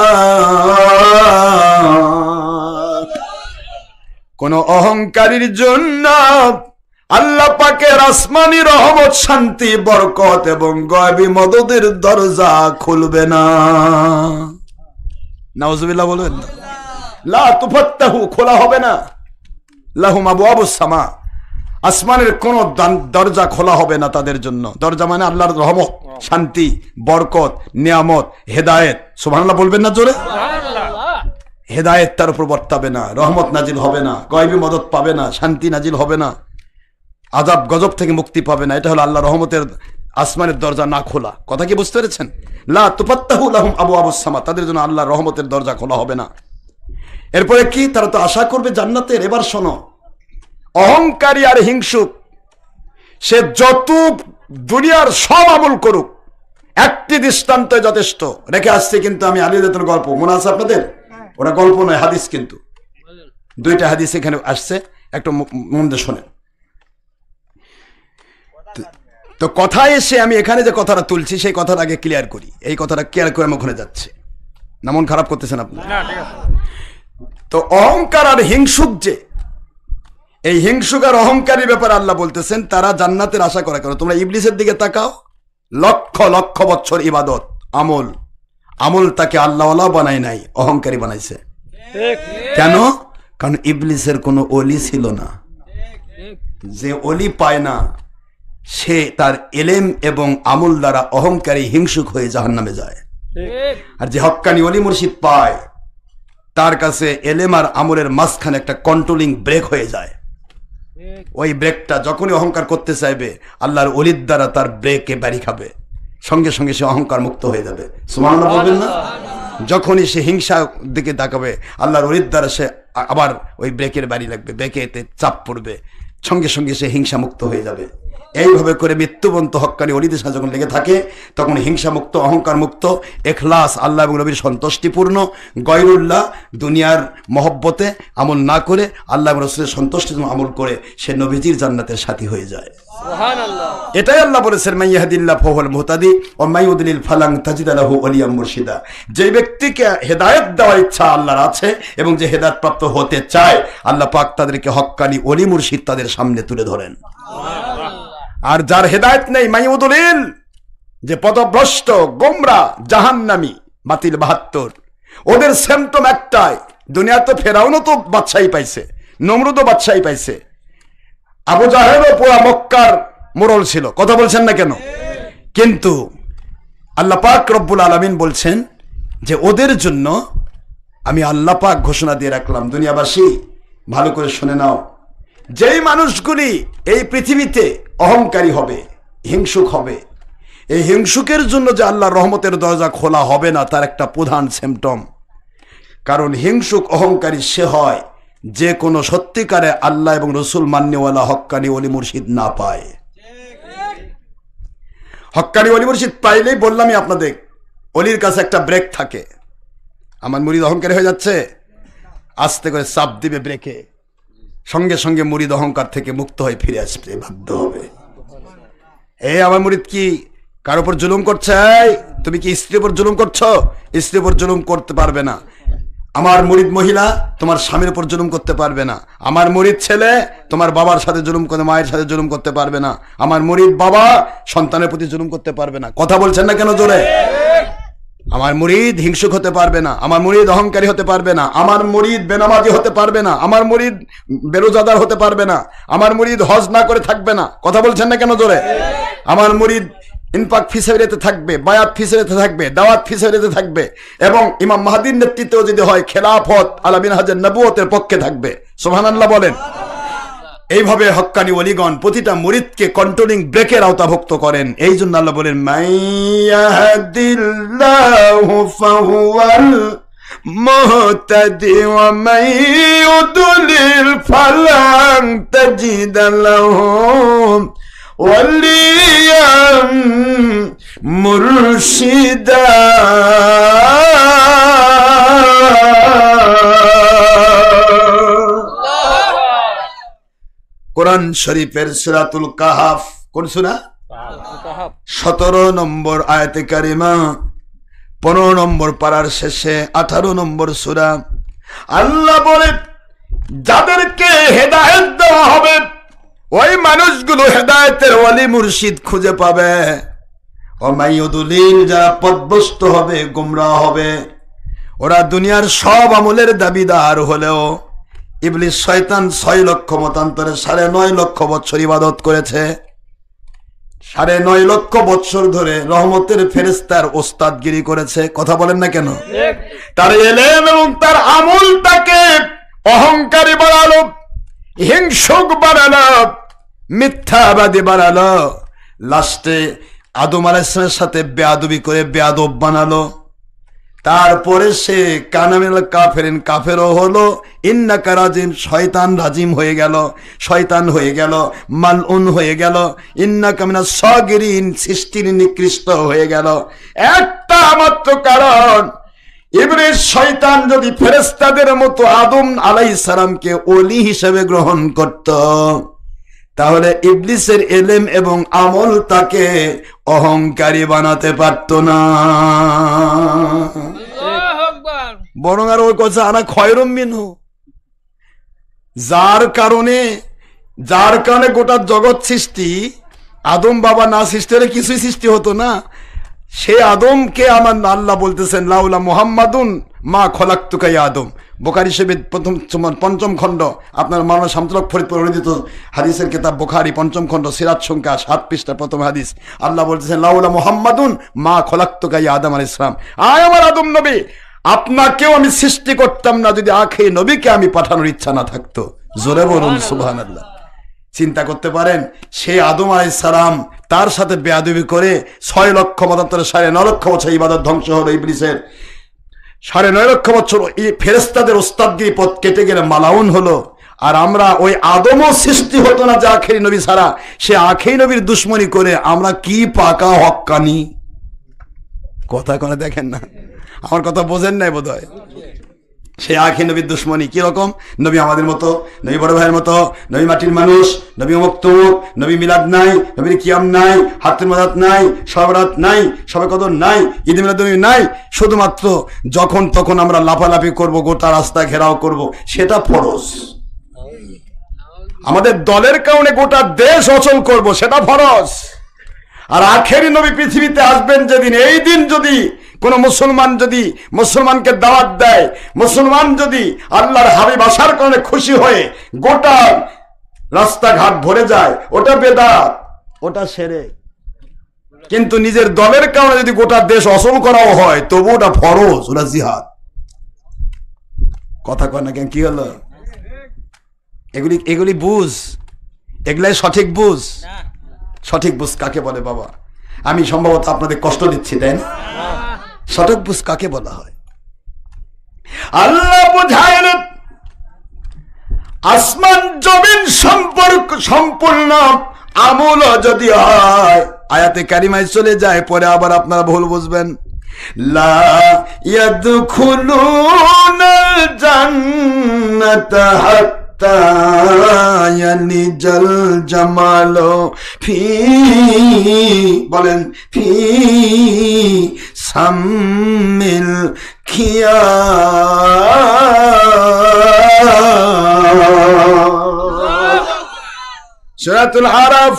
কোন অহংকারীর জন্য আল্লাহ পাকের আসমানি রহমত, শান্তি, বরকত এবং গায়বী মদদের দরজা খুলবে না। নাউজুবিল্লাহ বলবেন। লা তুফাত্তাহু, খোলা হবে না, লাহুম আবওয়াবুস সামা, আসমানের কোন দরজা খোলা হবে না তাদের জন্য। দরজা মানে আল্লাহর রহমত, শান্তি, বরকত, নিয়ামত, হেদায়েত। সুবহানাল্লাহ বলবেন না জোরে? হেদায়েত তার উপর বর্তাবে না, রহমত নাজিল হবে না, গায়বী মদদ পাবে না, শান্তি নাজিল হবে না, আযাব গজব থেকে মুক্তি পাবে না। এটা হলো আল্লাহ রহমতের আসমানের দরজা না খোলা। কথা কি বুঝতে পেরেছেন? লা তুফাত্তাহু লাহুম আবওয়াবুস সামা, তাদের জন্য আল্লাহর রহমতের দরজা খোলা হবে না। এরপরে কি? তারা তো আশা করবে জান্নাতের। এবার শোনো, অহংকারী আর হিংসুক সে যত দুনিয়ার সব আমল করুক, একটি দৃষ্টান্ত যথেষ্ট রেখে আসছে। কিন্তু আমি আলী রাদিয়াল্লাহু গল্প মনে আছে আপনাদের? ওটা গল্প নয়, হাদিস। কিন্তু দুইটা হাদিস এখানে আসছে, একটু মন দিয়ে শোনেন। তো কথায় এসে আমি এখানে যে কথাটা তুলছি সেই কথাটা আগে ক্লিয়ার করি। এই কথাটা ক্লিয়ার করে আমি ওখানে যাচ্ছি না, মন খারাপ করতেছেন আপনি? তো অহংকার আর হিংসুক যে এই হিংসুক আর অহংকারী ব্যাপারে আল্লাহ বলতেছেন তারা জান্নাতের আশা করে কেন? তোমরা ইবলিসের দিকে তাকাও, লক্ষ লক্ষ বছর ইবাদত আমল, আমল তাকে আল্লাহওয়ালা বানায় নাই, অহংকারী বানাইছে। কেন? কারণ ইবলিসের কোনো অলি ছিল না। যে অলি পায় না সে তার এলেম এবং আমল দ্বারা অহংকারী হিংসুক হয়ে জাহান্নামে যায়। আর যে হক্কানি অলি মুর্শিদ পায় তার কাছে এলেম আর আমলের মাঝখানে একটা কন্ট্রোলিং ব্রেক হয়ে যায়। ওই ব্রেকটা যখনই অহংকার করতে চাইবে আল্লাহর অলির দ্বারা তার ব্রেকে বাড়ি খাবে, সঙ্গে সঙ্গে সে অহংকার মুক্ত হয়ে যাবে। সুবহানাল্লাহ বলবেন না? যখনই সে হিংসা দিকে তাকাবে আল্লাহর অলির দ্বারা সে আবার ওই ব্রেকের বাড়ি লাগবে, ব্রেকে এতে চাপ পড়বে, সঙ্গে সঙ্গে সে হিংসা মুক্ত হয়ে যাবে। এইভাবে করে মৃত্যুবন্ত হক্কানি অলিদের সাথে যখন লেগে থাকে তখন হিংসা মুক্ত, অহংকার মুক্ত, এখলাস আল্লাহ এবং নবীর সন্তুষ্টিপূর্ণ, গয়রুল্লাহ দুনিয়ার মহব্বতে আমল না করে আল্লাহ এবং রাসূলের সন্তুষ্টির জন্য আমল করে সে নবীজির জান্নাতের সাথী হয়ে যায়। সুবহানাল্লাহ। এটাই আল্লাহ বলেছেন মাই ইয়াহদিল্লাহু ফাহুয়াল মুহতাদি ওয়া মাই ইউদ্লিল ফালান তাজিদ লাহু ওয়ালিয়াম মুরশিদা। যে ব্যক্তিকে হেদায়েত দেওয়ার ইচ্ছা আল্লাহর আছে এবং যে হেদায়েত প্রাপ্ত হতে চায় আল্লাহ পাক তাদেরকে হক্কানি ওলি মুর্শিদ তাদের সামনে তুলে ধরেন। আর যার হেদায়েত নেই মাই ইউদ্লিল, যে পথভ্রষ্ট, গোমরা, জাহান্নামী, বাতিল 72, ওদের সিম্পটম একটাই। দুনিয়া তো ফেরাউনও তো বাদশাহী পাইছে, নমরুদও বাদশাহী পাইছে, আবু জাহেলও পুরা মক্কার মোড়ল ছিল। কথা বলছেন না কেন? কিন্তু আল্লাহ পাক রব্বুল আলামিন বলছেন যে ওদের জন্য আমি আল্লাহ পাক ঘোষণা দিয়ে রাখলাম, দুনিয়াবাসী ভালো করে শুনে নাও, যেই মানুষগুলি এই পৃথিবীতে অহংকারী হবে, হিংসুক হবে, এই হিংসুকের জন্য যে আল্লাহর রহমতের দরজা খোলা হবে না তার একটা প্রধান সিম্পটম। কারণ হিংসুক অহংকারী সে হয় যে কোনো সত্যিকারে আল্লাহ এবং রসুল মান্যওয়ালা হক্কানি ওলি মুর্শিদ না পায়। হক্কানি ওলি মুর্শিদ পাইলেই বললামই আপনাদের অলির কাছে একটা ব্রেক থাকে। আমার মুরিদ অহংকারী হয়ে যাচ্ছে, আস্তে করে চাপ দিবে ব্রেকে, সঙ্গে সঙ্গে মুরিদ অহংকার থেকে মুক্ত হয়ে ফিরে আসতে বাধ্য হবে। এই আমার মুরিদ কি কার উপর জুলুম করছে? তুমি কি স্ত্রীর উপর জুলুম করছো? স্ত্রীর উপর জুলুম করতে পারবে না। আমার মুরিদ মহিলা তোমার স্বামীর উপর জুলুম করতে পারবে না। আমার মুরিদ ছেলে তোমার বাবার সাথে জুলুম করতে, মায়ের সাথে জুলুম করতে পারবে না। আমার মুরিদ বাবা সন্তানের প্রতি জুলুম করতে পারবে না। কথা বলছেন না কেন জোরে? আমার মুরিদ হিংসুক হতে পারবে না, আমার মুরিদ অহংকারী হতে পারবে না, আমার মুরিদ বেনামাজি হতে পারবে না, আমার মুরিদ বেরোজাদার হতে পারবে না, আমার মুরিদ হজ না করে থাকবে না। কথা বলছেন না কেন জোরে? আমার মুরিদ ইনফাক ফি সাবিলিল্লাহ থাকবে, বায়াত ফি সাবিলিল্লাহ থাকবে, দাওয়াত ফি সাবিলিল্লাহ থাকবে, এবং ইমাম মাহদির নেতৃত্বেও যদি হয় খেলাফত আলা মিনহাজের নবুয়তের পক্ষে থাকবে। সুবহানাল্লাহ বলেন। এইভাবে হক্কানি ওলিগণ প্রতিটা মুরিদকে কন্ট্রোলিং ব্রেকের আওতাভুক্ত করেন। এই জন্য আল্লাহ বলেন মাইয়াহদিল্লাহু ফাহুয়াল মুহতাদি ওয়া মাইয়ুদলিল ফালান তাজিদ লাহু ওয়ালিয়াম মুরশিদা। কোরআন শরীফের সূরাতুল কাহাফ, কোন সূরা? 17 নম্বর আয়াতে কারিমা, 15 নম্বর পারার শেষে 18 নম্বর সূরা। আল্লাহ বলে যাদেরকে হেদায়েত দেওয়া হবে ওই মানুষগুলো হেদায়েতের ওয়ালি মুর্শিদ খুঁজে পাবে। ওমাইয়ুদলিল, যারা পথভ্রষ্ট হবে, গোমরাহ হবে, ওরা দুনিয়ার সব আমলের দাবিদার হলেও ইবলিস শয়তান 6 লক্ষ মতান্তরে 9.5 লক্ষ বছর ইবাদত করেছে। 9.5 লক্ষ বছর ধরে রহমতের ফেরেশতার ওস্তাদগিরি করেছে। কথা বলেন না কেন? তার ইলম এবং তার আমল তাকে অহংকারী বানালো, হিংসুক বানালো, মিথ্যাবাদী বানালো, লাস্টে আদম আলাইহিস সালামের সাথে বেয়াদবি করে বেয়াদব বানালো। তারপরে সে কানামিল কাফেরিন, কাফেরও হলো, ইন্নাকা রাজিম, শয়তান রাজিম হয়ে গেল, শয়তান হয়ে গেল, মালউন হয়ে গেল, ইন্নাকা মিনাস সাগিরিন, সৃষ্টির নিকৃষ্ট হয়ে গেল। একটা মাত্র কারণ, ইবলিস শয়তান যদি ফেরেশতাদের মতো আদম আলাইহিস সালামকে ওলি হিসেবে গ্রহণ করত তাহলে ইবলিসের ইলম এবং আমল তাকে অহংকারী বানাতে পারত না। বরং আর ওই কথা আনা খয়রুম মিনহু, যার কারণে যার কারণে গোটা জগৎ সৃষ্টি। আদম বাবা না সৃষ্টি হলে কিছুই সৃষ্টি হতো না। সে আদমকে আমার আল্লাহ বলতেছেন লাউলা মুহাম্মাদুন মা খলাকতুকা ইয়া আদম। বুখারী শরীফের পঞ্চম খণ্ড, আপনার মাওলানা শামসুল হক ফরিদপুর অনুদিত হাদিসের কিতাব বুখারী পঞ্চম খণ্ড সিরাত সংখ্যা 7 পৃষ্ঠা প্রথম হাদিস। আল্লাহ বলতেছেন লাউলা মুহাম্মাদুন মা খলাকতুকা ইয়া আদম আলাইহিস সালাম, আয় আমার আদম নবী, আপনাকেও আমি সৃষ্টি করতাম না যদি আখেরি নবীকে আমি পাঠানোর ইচ্ছা না থাকতো। জোরে বলুন সুবহানাল্লাহ। চিন্তা করতে পারেন, সে আদম আলাইহিস সালাম তার সাথে বেয়াদবি করে 6 লক্ষ 9.5 লক্ষ বছর ইবাদত ধ্বংস হলো ইবলিসের। 9.5 লক্ষ বছর এই ফেরেশতাদের ওস্তাদগিরি পথ কেটে গেলে মালাউন হলো। আর আমরা ওই আদমও সৃষ্টি হতো না যে আখেরি নবী ছাড়া, সে আখেরি নবীর দুশ্মনী করে আমরা কি পাকা হক্কানি কথা করে দেখেন না, আমার কথা বোঝেন নাই বোধ হয়। সে আখেরি নবীর দুশ্মনী কিরকম? নবী আমাদের মতো, নবী বড় ভাইয়ের মতো, নবী মাটির মানুষ, নবী অমুক তমুক, নবী মিলাদ নাই, নবীর কিয়াম নাই, হাতের মাদাত নাই, সবরাত নাই, সবে কদর নাই, ঈদ মিলাদ নাই। শুধুমাত্র যখন তখন আমরা লাফালাফি করব, গোটা রাস্তা ঘেরাও করব, সেটা ফরজ। আমাদের দলের কারণে গোটা দেশ অচল করব, সেটা ফরজ। আর আখেরি নবী পৃথিবীতে আসবেন যেদিন, এই দিন যদি কোন মুসলমান যদি মুসলমানকে দাওয়াত দেয়, মুসলমান যদি আল্লাহর হাবিব আসার কারণে খুশি হয়ে গোটা রাস্তাঘাট ভরে যায়, ওটা বেদাত, ওটা শিরক। কিন্তু নিজের দলের কারণে যদি গোটা দেশ অচল করাও হয়, তবু ওটা ফরজ, ওটা জিহাদ। কথা কয় না কেন? কি হলো? এগুলি বুঝ, এগুলাই সঠিক বুঝ। সঠিক বুঝ কাকে বলে বাবা? আমি সম্ভবত আপনাদের কষ্ট দিচ্ছি, তাই না? সঠিক বুঝ কাকে বলা হয়? আল্লাহ বুঝায়েন আসমান জমিন সম্পূর্ণ আমল যদি হয়, আয়াতে কারিমায় চলে যায়, পরে আবার আপনারা ভুল বুঝবেন। লা ইয়াদখুলুনাল জান্নাতা হাত্তা ইয়ালিজাল জামালু ফি, বলেন, ফি সাম্মিল খিয়াত। সূরাতুল আরাফ।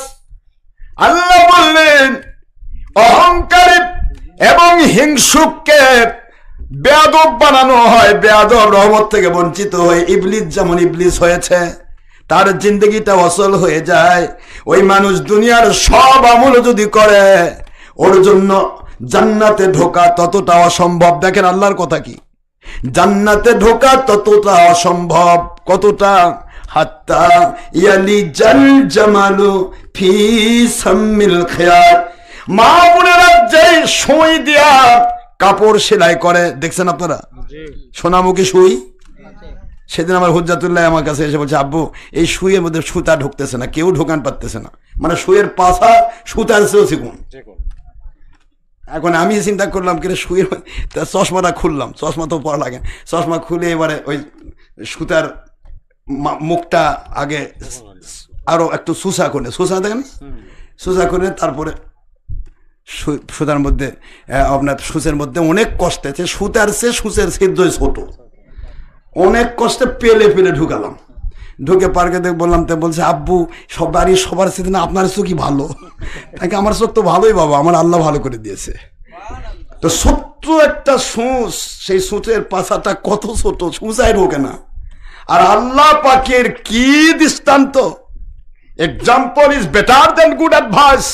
আল্লাহ বললেন অহংকারী এবং হিংসুককে বেয়াদব বানানো হয়, বেয়াদব রহমত থেকে বঞ্চিত হয়ে ইবলিস যেমন ইবলিস হয়েছে, তার জিন্দগিটা অচল হয়ে যায়। ওই মানুষ দুনিয়ার সব আমল যদি করে, ওর জন্য জান্নাতে ঢোকা ততটা অসম্ভব। দেখেন আল্লাহর কথা কি, জান্নাতে ঢোকা ততটা অসম্ভব। কতটা? হাত্তা ইয়ালিজাল জামালু ফি সাম্মিল খিয়াত। মা বোনেরা যে সুই দিয়া কাপড় সেলাই করে, দেখছেন আপনারা? সোনামুখী সুই। সেদিন আমার হুজ্জাতুল্লাহ আমার কাছে এসে বলছে, আব্বু এই সুইয়ের মধ্যে সুতা ঢুকতেছে না, কেউ ঢোকান পারতেছে না, মানে সুইয়ের পাশা সুতার চেয়েও চিকুন। এখন আমি চিন্তা করলাম কি সুইয়ের, চশমাটা খুললাম, চশমা তো পড়া লাগে, চশমা খুলে এবারে ওই সুতার মুখটা আগে আরো একটু সুসা করে, সুসা দেখেন, সুসা করে তারপরে সুতার মধ্যে আপনার সুচের মধ্যে অনেক কষ্টে, সুতার সে সুচের ছিদ্রই ছোট, অনেক কষ্টে পেলে পেলে ঢুকালাম। ঢুকে পার্কে দেখ বললাম, তো বলছে আব্বু সবারই সবার সাথে না আপনার চোখই ভালো। তাকে আমার চোখ তো ভালোই বাবা, আমার আল্লাহ ভালো করে দিয়েছে। তো ছোট্ট একটা সূচ, সেই সূচের পাশাটা কত ছোট, সূচায় ঢোকে না। আর আল্লাহ পাকের কি দৃষ্টান্ত! Example is better than good advice.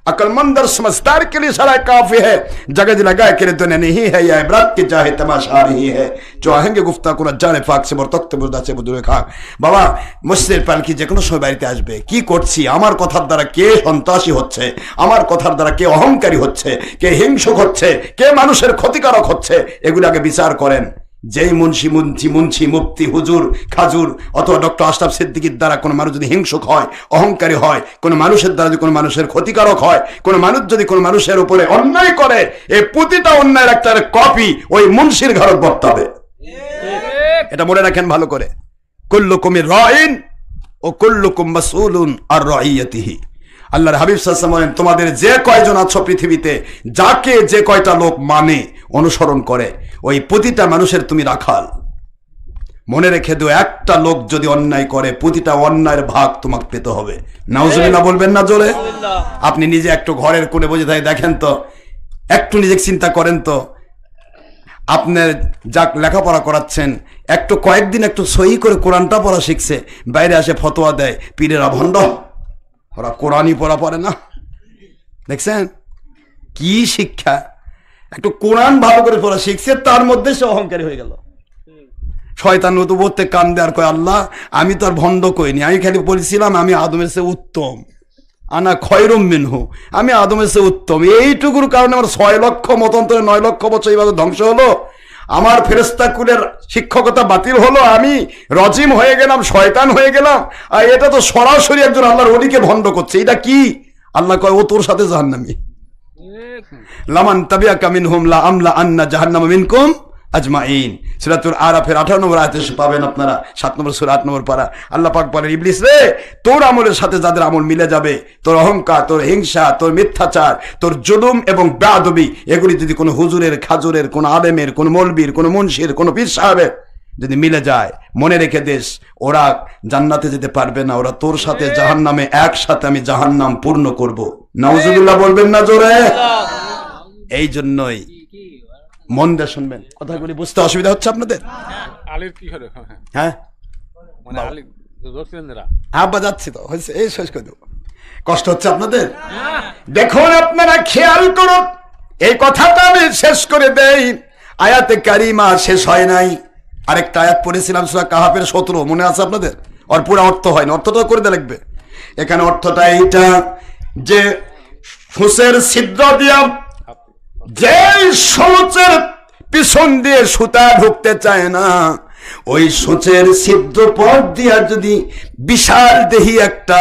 अक्लमंद और समझदार के लिए सारा काफी है, जगह लगा के लिए दुनिया नहीं है, या इबरत की चाहे तमाशा नहीं है। चाहेंगे गुफ्ता को न जाने फाक से बरतक्त बुर्दा से बुजुर्ग खा। বাবা মসজিদের পালকি যে কোনো সময় বাড়িতে আসবে, কি করছি, আমার কথার দ্বারা কে সন্ত্রাসী হচ্ছে, আমার কথার দ্বারা কে অহংকারী হচ্ছে, কে হিংসুক হচ্ছে, কে মানুষের ক্ষতিকারক হচ্ছে, এগুলো আগে বিচার করেন। যেই মুন্সি মুফতি হুজুর খাজুর অথবা ডক্টর আশরাফ সিদ্দিকীর দ্বারা কোনো মানুষ যদি হিংসুক হয়, অহংকারী হয়, কোনো মানুষের দ্বারা যদি কোনো মানুষের ক্ষতিকারক হয়, কোনো মানুষ যদি কোনো মানুষের উপরে অন্যায় করে, এই প্রতিটা অন্যায়ের একটা কপি ওই মুন্সির ঘরত বর্তাবে। এটা মনে রাখেন ভালো করে। কুল্লুকুম রাইন ও কুল্লুকুম মাসউলুন আর রাইয়াতিহি। আল্লাহর হাবিব সাল্লাল্লাহু আলাইহি ওয়াসাল্লাম বলেন, তোমাদের যে কয়জন আছো পৃথিবীতে, যাকে যে কয়টা লোক মানে অনুসরণ করে, ওই প্রতিটা মানুষের তুমি রাখাল। মনে রেখে দিও, একটা লোক যদি অন্যায় করে প্রতিটা অন্যায়ের ভাগ তোমাকে পেতে হবে। নাউজুবিল্লাহ বলবেন না জোরে? আপনি নিজে একটু ঘরের কোণে বসে থাকে দেখেন তো, একটু নিজে চিন্তা করেন তো, আপনার যা লেখাপড়া করাচ্ছেন, একটু কয়েকদিন একটু সহি করে কোরআনটা পড়া শিখছে, বাইরে আসে ফতোয়া দেয় পীরেরা ভণ্ড, ওরা কোরআনই পড়া পড়ে না। দেখছেন কি শিক্ষা? একটু কোরআন ভালো করে পড়া শিখছে, তার মধ্যে সে অহংকারী হয়ে গেল। শয়তান তো বলতে কান দেয়ার কয়, আল্লাহ আমি তো আর ভণ্ড কইনি, আমি খালি বলেছিলাম আমি আদমের চেয়ে উত্তম, আনা খয়রুম মিনহু, আমি আদমের চেয়ে উত্তম। এইটুকুর কারণে আমার 6 লক্ষ মতান্তরে 9 লক্ষ বছর এইভাবে ধ্বংস হলো, আমার ফেরেশতা কুলের শিক্ষকতা বাতিল হলো, আমি রজিম হয়ে গেলাম, শয়তান হয়ে গেলাম। আর এটা তো সরাসরি একজন আল্লাহর ওলিকে ভণ্ড করছে। এটা কি? আল্লাহ কয় ও তোর সাথে জাহান্নামী। লামান তাবিআকা মিনহুম লা আমলা আন্না জাহান্নামা মিনকুম আজমাইন। সূরাতুল আরাফের 18 নম্বর আয়াতে পাবেন আপনারা, 7 নম্বর সূরা 8 নম্বর পারা। আল্লাহ পাক বলেন, ইবলিস রে, তোর আমলের সাথে যাদের আমল মিলে যাবে, তোর অহংকার, তোর হিংসা, তোর মিথ্যাচার, তোর জুলুম এবং বেয়াদবি, এগুলি যদি কোনো হুজুরের, খাজুরের, কোনো আলেমের, কোনো মৌলবীর, কোনো মুন্সির, কোনো পীর সাহেবের যদি মিলে যায়, মনে রেখে দেশ ওরা জান্নাতে যেতে পারবে না, ওরা তোর সাথে জাহান্নামে একসাথে আমি জাহান্নাম পূর্ণ করব। নাউজুবিল্লাহ বলবেন না জোরে? এই জন্যই মন দিয়ে শুনবেন, কথাগুলি বুঝতে অসুবিধা হচ্ছে আপনাদের? আলীর কি হলো? হ্যাঁ মানে আলী রসিলেন্দ্রা আব্বা যাচ্ছি তো, হয়েছে, এই শেষ করে দেবো। কষ্ট হচ্ছে আপনাদের? দেখুন আপনারা খেয়াল করুন, এই কথাটা আমি শেষ করে দেই। আয়াতে কারিমা শেষ হয় নাই, আরেকটা আয়াত পড়েছিলাম সূরা কাহাফের 17, মনে আছে আপনাদের? ওর পুরো অর্থ হয় না, অর্থটা করে দেওয়া লাগবে। এখানে অর্থটা এইটা যে সুসের ছিদ্র দিয়া, যে সূচের পিছন দিয়ে সুতা ঢুকতে চায় না, ওই সূচের ছিদ্র পথ দিয়া যদি বিশাল দেহি একটা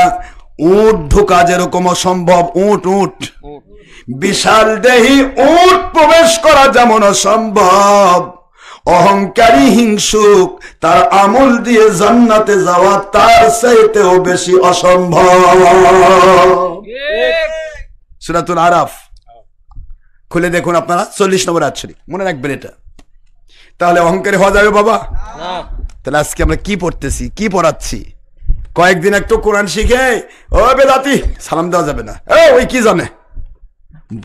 উট ঢোকা যেরকম অসম্ভব, উট বিশাল দেহি উট প্রবেশ করা যেমন অসম্ভব, অহংকারী হিংসুক তার আমল দিয়ে জান্নাতে যাওয়া তার চাইতেও বেশি অসম্ভব। সূরাতুল আরাফ খুলে দেখুন আপনারা, 40 নম্বর আয়াত শরীফ, মনে রাখবেন এটা। তাহলে অহংকারী হওয়া যাবে বাবা? তাহলে আজকে আমরা কি পড়তেছি, কি পড়াচ্ছি? কয়েকদিন একটু কোরআন শিখে ও বেদাতি সালাম দেওয়া যাবে না, ওই কি জানে,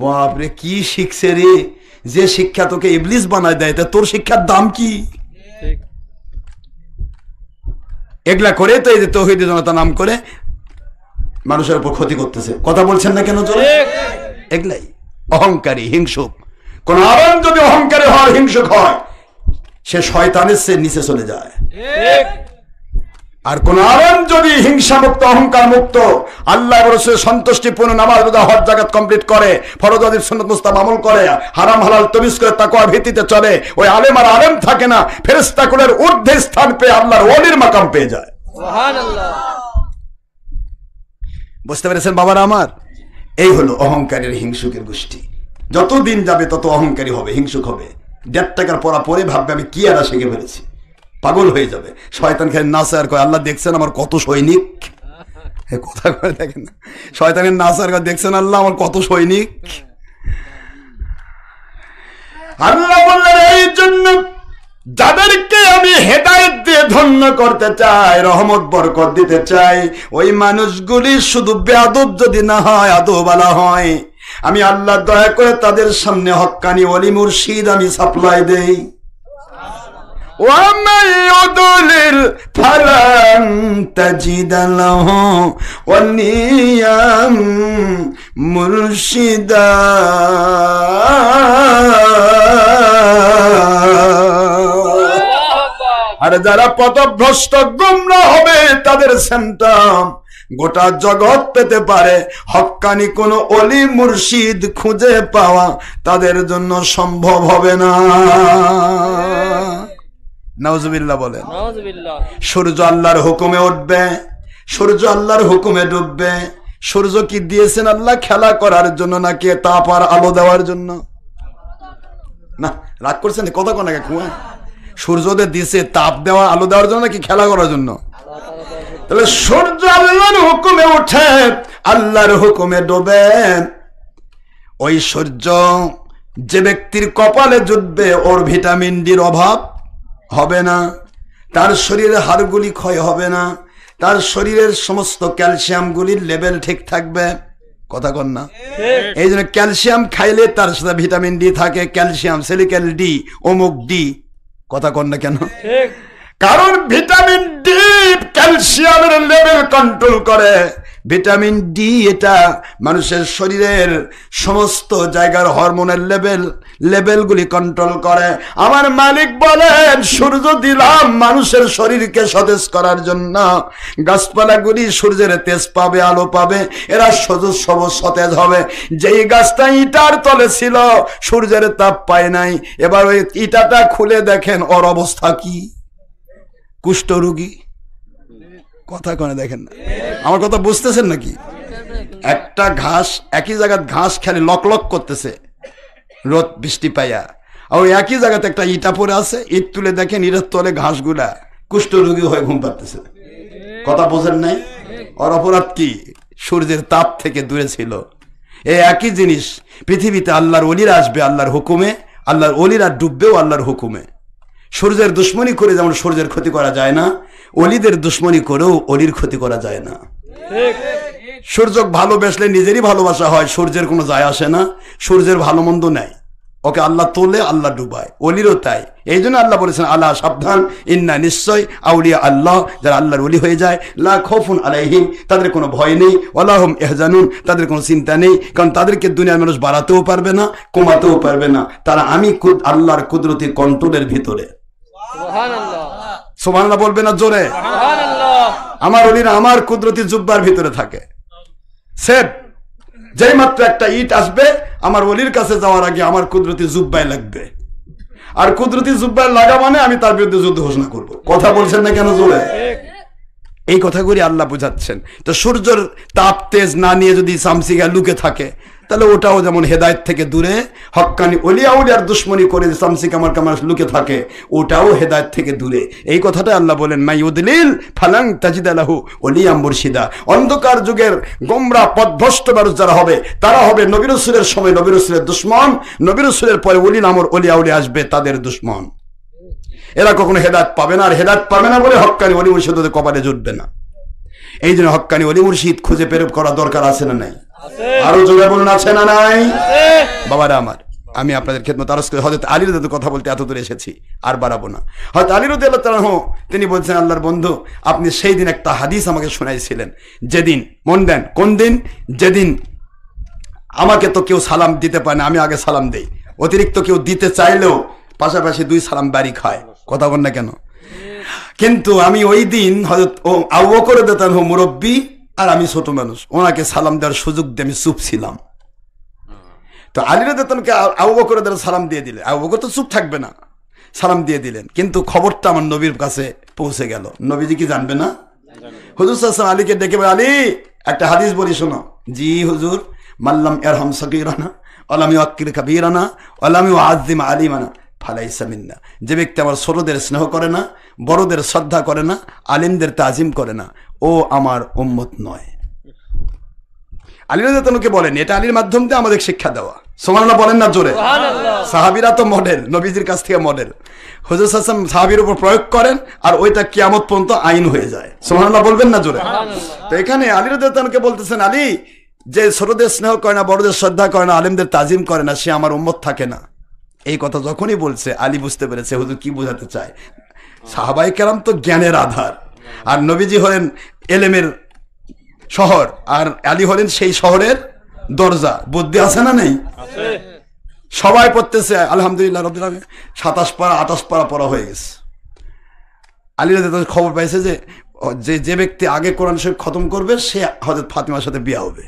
বাপরে কি শিখছে রে, যে শিক্ষা তোকে ইবলিস বানায় দেয়, তা তোর শিক্ষার দাম কি? এগুলা করে তো এই যে তৌহিদ জনতা নাম করে মানুষের উপর ক্ষতি করতেছে। কথা বলছেন না কেন? এগুলাই অহংকারী হিংসুক। কোন আলেম যদি অহংকারী হয়, হিংসুক হয়, সে শয়তানের চেয়ে নিচে চলে যায়। আর কোন আলেম যদি হিংসা মুক্ত, অহংকার মুক্ত, আল্লাহ রাসূলের সন্তুষ্টিপূর্ণ নামাজ রোজা হজ যাকাত কমপ্লিট করে, ফরজ ওয়াজিব সুন্নাত মুস্তাহাব আমল করে, হারাম হালাল তমিজ করে তাকওয়ার ভিত্তিতে চলে, ওই আলেম আর আলেম থাকে না, ফেরেশতা কুলের ঊর্ধ্বে স্থান পেয়ে আল্লাহর ওলির মাকাম পেয়ে যায়। সুবহানাল্লাহ। বুঝতে পেরেছেন বাবারা আমার? এই হলো অহংকারের হিংসুকের গোষ্ঠী। যতদিন যাবে তত অহংকারী হবে, হিংসুক হবে। 1.5 টাকার পড়া পরে ভাববে আমি কি আর শিখে ফেলেছি, পাগল হয়ে যাবে। শয়তান খালি নাচে আর কয়, আল্লাহ দেখছেন আমার কত সৈনিক। কথা করে দেখেন না, শয়তানের নাচে আর কয়, দেখছেন আল্লাহ আমার কত সৈনিক। আল্লাহ বললেন, এই জন্য যাদেরকে আমি হেদায়েত দিয়ে ধন্য করতে চাই, রহমত বরকত দিতে চাই, ওই মানুষগুলি শুধু বেয়াদব যদি না হয়, আদবওয়ালা হয়, আমি আল্লাহ দয়া করে তাদের সামনে হক্কানি ওলি মুর্শিদ আমি সাপ্লাই দেই। وَمَن يُضْلِلْ فَلَن تَجِدَ لَهُ وَلِيًّا مُرْشِدًا। আর যারা পথভ্রষ্ট গুমরাহ হবে, তাদের সেন্টাম গোটা জগৎ পেতে পারে, হক্কানি কোন ওলি মুর্শিদ খুঁজে পাওয়া তাদের জন্য সম্ভব হবে না। নাউজুবিল্লাহ বলেন। সূর্য আল্লাহর হুকুমে উঠবে, সূর্য আল্লাহর হুকুমে ডুববে। সূর্য কি দিয়েছেন আল্লাহ খেলা করার জন্য নাকি তাপ আর আলো দেওয়ার জন্য? না, রাগ করছেন কথা কোন আগে খুয়া। সূর্যদের দিছে তাপ দেওয়া, আলো দেওয়ার জন্য নাকি খেলা করার জন্য? তাহলে সূর্য আল্লাহর হুকুমে ওঠে, আল্লাহর হুকুমে ডোবে। ওই সূর্য যে ব্যক্তির কপালে জুটবে, ওর ভিটামিন ডির অভাব হবে না। তার শরীরে হাড়গুলি ক্ষয় হবে না, তার শরীরের সমস্ত ক্যালসিয়ামগুলির লেভেল ঠিক থাকবে। কথা কন না? এই জন্য ক্যালসিয়াম খাইলে তার সাথে ভিটামিন ডি থাকে, ক্যালসিয়াম, সিলিকেল ডি, অমুক ডি। কথা কন না কেন? কারণ ভিটামিন ডি ক্যালসিয়ামের লেভেল কন্ট্রোল করে। ভিটামিন ডি এটা মানুষের শরীরের সমস্ত জায়গার হরমোনের লেভেলগুলি কন্ট্রোল করে। আমার মালিক বলেন, সূর্য দিলাম মানুষের শরীরকে সতেজ করার জন্য। গাছপালাগুলি সূর্যের তেজ পাবে, আলো পাবে, এরা সতেজ হবে। যেই গাছটা ইটার তলে ছিল, সূর্যের তাপ পায় নাই, এবার ওই ইটাটা খুলে দেখেন ওর অবস্থা কি? কুষ্ঠরোগী। কথা কনে দেখেন না? আমার কথা বুঝতেছেন নাকি? একটা ঘাস একই জায়গায় ঘাস খালি লক লক করতেছে রোদ বৃষ্টি পাইয়া, আর ওই একই জায়গাতে একটা ইটা পড়ে আছে, ইট তুলে দেখেন ইটের তলে ঘাসগুলা কুষ্ঠরোগী হয়ে ঘুম পাচ্ছে। কথা বোঝেন নাই? ওর অপরাধ কি? সূর্যের তাপ থেকে দূরে ছিল। এই একই জিনিস পৃথিবীতে আল্লাহর ওলিরা আসবে আল্লাহর হুকুমে, আল্লাহর ওলিরা ডুববেও আল্লাহর হুকুমে। সূর্যের দুশ্মনী করে যেমন সূর্যের ক্ষতি করা যায় না, অলিদের দুশ্মনী করেও অলির ক্ষতি করা যায় না। সূর্য ভালোবাসলে নিজেরই ভালোবাসা হয়, সূর্যের কোনো যায় আসে না। সূর্যের ভালো মন্দ নাই, ওকে আল্লাহ তোলে, আল্লাহ ডুবায়। অলিরও তাই। এই জন্য আল্লাহ বলেছেন, আল্লাহ সাবধান, ইন্না নিশ্চয় আউলিয়া আল্লাহ, যারা আল্লাহর ওলি হয়ে যায়, লা খৌফুন আলাইহিম, তাদের কোনো ভয় নেই, ওয়ালা হুম ইহজানুন, তাদের কোনো চিন্তা নেই। কারণ তাদেরকে দুনিয়ার মানুষ বাড়াতেও পারবে না, কমাতেও পারবে না। তারা আমি আল্লাহর কুদরতি কন্ট্রোলের ভিতরে। সুবহানাল্লাহ বলবে না জোরে? আমার ওলিরা আমার কুদরতি জুব্বার ভিতরে থাকে। সেভ যেই মাত্র একটা ইট আসবে, আমার ওলির কাছে যাওয়ার আগে আমার কুদরতি জুব্বায় লাগবে, আর কুদরতি জুব্বায় লাগা মানে আমি তার বিরুদ্ধে যুদ্ধ ঘোষণা করব। কথা বলছেন না কেন জোরে? এই কথাগুলি আল্লাহ বুঝাচ্ছেন। তো সূর্যের তাপ তেজ না নিয়ে যদি সামসিগা লুকে থাকে, তাহলে ওটাও যেমন হেদায়েত থেকে দূরে, হক্কানি ওলিয়া উলিয়ার দুশ্মনী করে সামসিকা আমার কামার লুকে থাকে, ওটাও হেদায়েত থেকে দূরে। এই কথাটা আল্লাহ বলেন, মাই উদলিল ফালাং তাজিদা লাহু ওলিয়াম মুরশিদা। অন্ধকার যুগের গোমরা পথভ্রষ্ট মানুষ যারা হবে, তারা হবে নবী রাসূলের সময় নবী রাসূলের দুশমন, নবী রাসূলের পরে ওলি নামর ওলিয়া উলিয়া আসবে তাদের দুশমন। এরা কখনো হেদায়েত পাবে না, আর হেদায়েত পাবে না বলে হক্কানি ওলি মুর্শিদের কপালে জুটবে না। এই জন্য হক্কানি ওলি মুর্শিদ খুঁজে বের করা দরকার আছে না নাই? আরো জোরে বলুন, আছে না নাই? বাবারা আমার, আমি আপনাদের খেদমত আরজ করে হযরত আলী রাদিয়াল্লাহু কথা বলতে এত দূরে এসেছি, আর বাড়াবো না। হযরত আলী রাদিয়াল্লাহু তাআলা তিনি বলছেন, আল্লাহর বন্ধু, আপনি সেই দিন একটা হাদিস আমাকে শোনাইছিলেন, যেদিন, মন দেন কোন দিন, যেদিন আমাকে তো কেউ সালাম দিতে পারে না, আমি আগে সালাম দেই। অতিরিক্ত কেউ দিতে চাইলেও পাশাপাশি 2 সালাম বাড়ি খায়। কথা বল না কেন? কিন্তু আমি ওই দিন হযরত আবু বকর রাদিয়াল্লাহু আনহু মুরব্বী, আর আমি ছোট মানুষ, ওনাকে সালাম দেওয়ার সুযোগ দিয়ে আমি চুপ ছিলাম। তো আলী রাদিয়াল্লাহু আনহুকে আবু বকর রাদিয়াল্লাহু সালাম দিয়ে দিলেন। আবু বকর তো চুপ থাকবে না, সালাম দিয়ে দিলেন। কিন্তু খবরটা আমার নবীর কাছে পৌঁছে গেল। নবীজি কি জানবে না? হুজুর সাল্লাল্লাহু আলাইহি ওয়াসাল্লাম আলীকে ডেকে বলে, আলী একটা হাদিস বলি শোনো। জি হুজুর। মাল্লাম ইয়ারহাম সাগীরানা ওয়ালাম ইউআক্কির কাবীরানা ওয়ালাম ইউআযযিম আলিমানা ফালাইসা মিন্না। যে ব্যক্তি আমার ছোটদের স্নেহ করে না, বড়দের শ্রদ্ধা করে না, আলিমদের তাজিম করে না, ও আমার উম্মত নয়। আলী রাদিয়াল্লাহু আনহুকে বলেন, এটা আলীর মাধ্যম দিয়ে আমাদের শিক্ষা দেওয়া। সুবহানাল্লাহ বলেন না জোরে? সাহাবীরা তো মডেল, নবীজির কাছ থেকে মডেল। হুজুর সাল্লাল্লাহু আলাইহি ওয়াসাল্লাম সাহাবীর উপর প্রয়োগ করেন, আর ওইটা কিয়ামত পর্যন্ত আইন হয়ে যায়। সুবহানাল্লাহ বলবেন না জোরে? তো এখানে আলী রাদিয়াল্লাহু আনহুকে বলতেছেন, আলী যে ছোটদের স্নেহ করে না, বড়দের শ্রদ্ধা করে না, আলিমদের তাজিম করে না, সে আমার উম্মত থাকে না। এই কথা যখনই বলছে, আলী বুঝতে পেরেছে হুজুর কি বোঝাতে চায়। সাহাবায়ে কেরাম তো জ্ঞানের আধার, আর নবীজি হলেন এলেমের শহর, আর আলী হলেন সেই শহরের দরজা। বুদ্ধি আছে না নেই? সবাই পড়তেছে আলহামদুলিল্লাহ রাব্বিল আলামিন, 27 পারা 28 পারা পড়া হয়ে গেছে। আলী রাদিয়াল্লাহু আনহু খবর পাইছে যে ব্যক্তি আগে কোরআন শরীফ খতম করবে, সে হযরত ফাতিমার সাথে বিয়ে হবে।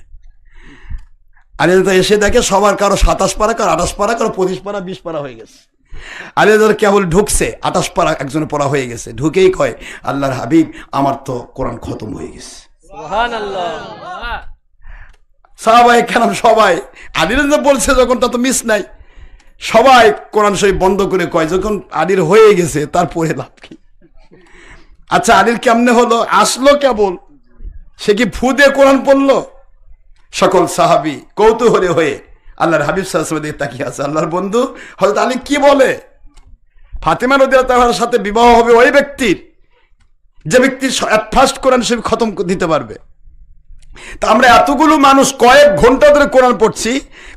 আলী রাদিয়াল্লাহু আনহু এসে দেখে সবার কারো 27 পারা, কারো 28 পারা, কারো 25 পারা, 20 পারা হয়ে গেছে। আলী রাদিয়াল্লাহু আনহু কেবল ঢুকছে, 28 পারা একজনের পড়া হয়ে গেছে। ঢুকেই কয়, আল্লাহর হাবিব, আমার তো কোরআন খতম হয়ে গেছে। সুবহানাল্লাহ। সাহাবায়ে কেরাম সবাই, আলী রাদিয়াল্লাহু বলছে যখন, তা তো মিস নাই, সবাই কোরআন শরীফ বন্ধ করে কয়, যখন আলীর হয়ে গেছে তারপরে লাভ কি? আচ্ছা, আলীর কেমনে হলো? আসলো কেবল, সে কি ফু দিয়ে কোরআন পড়লো? সকল সাহাবী কৌতূহলী হয়ে আল্লাহর হাবিব সাল্লাল্লাহু আলাইহি ওয়াসাল্লাম দিকে তাকিয়ে আছে। আল্লাহর বন্ধু হযরত আলী কি বলে? ফাতিমা রাদিয়াল্লাহু তাআলার সাথে বিবাহ হবে ওই ব্যক্তির যে ব্যক্তি ফার্স্ট কোরআন শরীফ খতম দিতে পারবে। তা আমরা এতগুলো মানুষ কয়েক ঘন্টা ধরে কোরআন পড়ছি,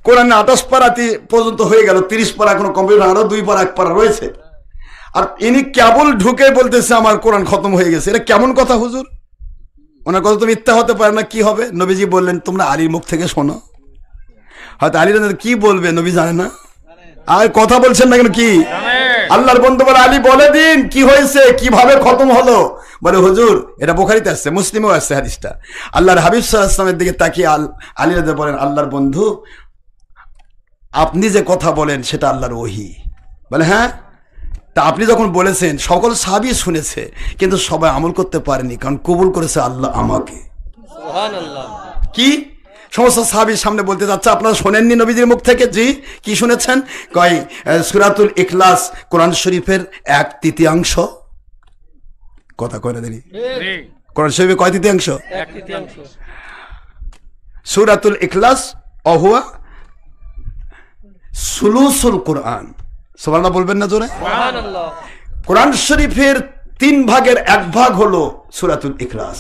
কোরআনে 28 পারা পর্যন্ত হয়ে গেল, 30 পারা এখনো কমপ্লিট, আরো 2 পারা 1 পারা রয়েছে, আর ইনি কেবল ঢুকে বলতেছে আমার কোরআন খতম হয়ে গেছে। এটা কেমন কথা হুজুর? ওনার কথা তো মিথ্যা হতে পারে না, কি হবে? নবীজি বললেন তোমরা আলীর মুখ থেকে শোনো। হয়তো আলী কি বলবে নবী জানে না, আর কথা বলছেন না কেন? কি আল্লাহর বন্ধু বলে আলী বলে দিন কি হয়েছে, কিভাবে খতম হলো? বলে হুজুর এটা বুখারীতে আসছে, মুসলিমেও আসছে হাদিসটা। আল্লাহর হাবিব সাল্লাল্লাহু আলাইহি ওয়াসাল্লামের দিকে তাকিয়ে আলী রাদিয়াল্লাহু বলেন আল্লাহর বন্ধু আপনি যে কথা বলেন সেটা আল্লাহর ওহী। বলে হ্যাঁ, তা আপনি যখন বলেছেন সকল সাহাবী শুনেছে, কিন্তু সবাই আমল করতে পারেনি, কারণ কবুল করেছে আল্লাহ আমাকে। সুবহানাল্লাহ। কি সমস্ত সাহাবীর সামনে বলতে যাচ্ছে আপনারা শোনেননি নবীজির মুখ থেকে? জি। কি শুনেছেন? কয় সূরাতুল ইখলাস কোরআন শরীফের 1/3 কথা কয় না দেরি। কোরআন শরীফে কয় তৃতীয়াংশ? 1/3। সূরাতুল ইখলাস অহুয়া সুলুসুল কোরআন। সুবহানাল্লাহ বলবেন না জোরে? সুবহানাল্লাহ। কোরআন শরীফের 3 ভাগের 1 ভাগ হলো সূরাতুল ইখলাস।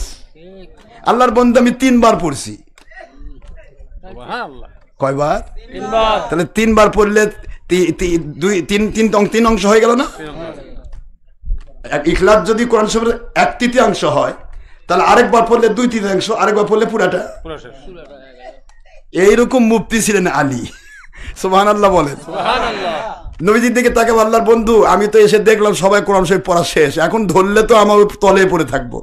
আল্লাহর বন্ধু আমি 3 বার পড়ছি। কয়বার? 3 বার। তাহলে 3 বার পড়লে 3 অংশ হয়ে গেল না? ইখলাস যদি কোরআন শরীফের 1/3 হয়, তাহলে আরেকবার পড়লে 2/3, আরেকবার পড়লে পুরাটা। এইরকম মুফতি ছিলেন আলী। সুবহানাল্লাহ বলেন। সুবহানাল্লাহ। নবীজির দিকে তাকে আল্লাহর বন্ধু আমি তো এসে দেখলাম সবাই কোরআন শরীফ পড়া শেষ, এখন ধরলে তো আমার তলে পড়ে থাকবো।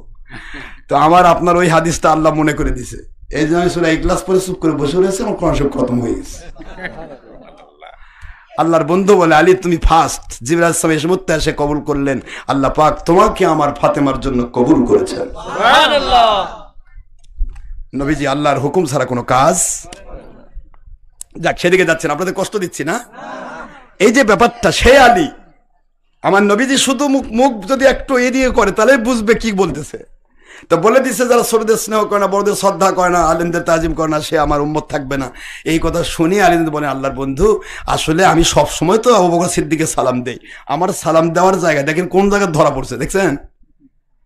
তো আমার আপনার ওই হাদিসটা আল্লাহ মনে করে দিছে, এই জন্য সূরা ইখলাস পড়ে চুপ করে বসে রয়েছে, আমার কোরআন শরীফ খতম হয়ে গেছে। আল্লাহর বন্ধু বলে আলী তুমি ফার্স্ট। জিবরাইল আলাইহিস সালাম এসে মুত্তে এসে কবুল করলেন, আল্লাহ পাক তোমাকে আমার ফাতেমার জন্য কবুল করেছেন। সুবহানাল্লাহ। নবীজি আল্লাহর হুকুম ছাড়া কোনো কাজ। যাক সেদিকে যাচ্ছেন, আপনাদের কষ্ট দিচ্ছি না। এই যে ব্যাপারটা, সে আলী আমার নবীজি শুধু মুখ যদি একটু এড়িয়ে করে তাহলে বুঝবে কি বলতেছে। তো বলে দিচ্ছে যারা ছোটদের স্নেহ করে না, বড়দের শ্রদ্ধা করে না, আলেমদের তাজিম করে না, সে আমার উম্মত থাকবে না। এই কথা শুনি আলী বলেন আল্লাহর বন্ধু আসলে আমি সব সময় তো আবু বকর সিদ্দিককে সালাম দেই, আমার সালাম দেওয়ার জায়গা দেখেন কোন জায়গায় ধরা পড়ছে, দেখছেন?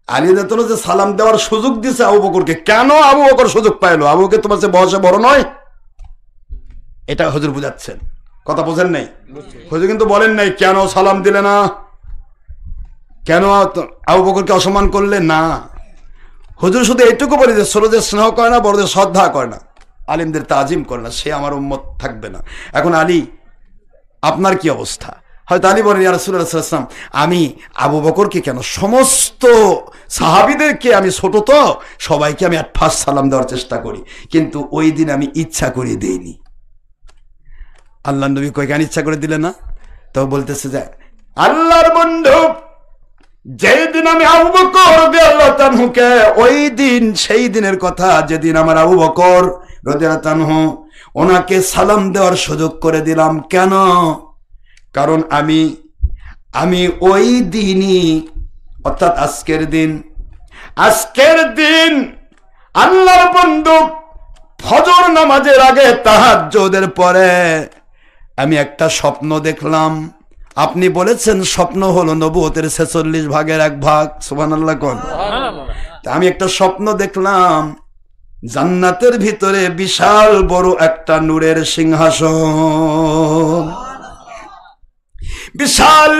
আলী রাদিয়াল্লাহু যে সালাম দেওয়ার সুযোগ দিছে আবু বকরকে, কেন আবু বকর সুযোগ পাইলো? আবু বকর তোমার চেয়ে বয়সে বড় নয়? এটা হুজুর বুঝাচ্ছেন, কথা বোঝেন নাই? হুজুর কিন্তু বলেন নাই কেন সালাম দিলে না, কেন আবু বকরকে অসম্মান করলে না। হুজুর শুধু এইটুকু বলে যে ছোটদের স্নেহ করে না, বড়দের শ্রদ্ধা করে না, আলিমদের তাজিম করে না, সে আমার উম্মত থাকবে না। এখন আলী আপনার কি অবস্থা? হয়তো আলী বলেন ইয়া রাসূলুল্লাহ সাল্লাল্লাহু আলাইহি ওয়াসাল্লাম আমি আবু বকরকে কেন, সমস্ত সাহাবীদেরকে আমি ছোট তো সবাইকে আমি at first সালাম দেওয়ার চেষ্টা করি, কিন্তু ওই দিন আমি ইচ্ছা করে দেইনি। আল্লাহর নবী কই কেন ইচ্ছা করে দিলে না? তো বলতেছে যে আল্লাহর বন্ধু যেই দিন আমি আবু বকর রাদিয়াল্লাহু তাআলাকে, ওই দিন সেই দিনের কথা যেদিন আমার আবু বকর রাদিয়াল্লাহু তাআলা ওনাকে সালাম দেওয়ার সুযোগ করে দিলাম। কেন? কারণ আমি ওই দিনই অর্থাৎ আজকের দিন আল্লাহর বন্ধু ফজর নামাজের আগে তাহাজ্জুদের পরে আমি একটা স্বপ্ন দেখলাম। আপনি বলেছেন স্বপ্ন হলো নবুয়তের 46 ভাগের 1 ভাগ। সুবহানাল্লাহ কোন। আমি একটা স্বপ্ন দেখলাম, জান্নাতের ভিতরে বিশাল বড় একটা নূরের সিংহাসন, বিশাল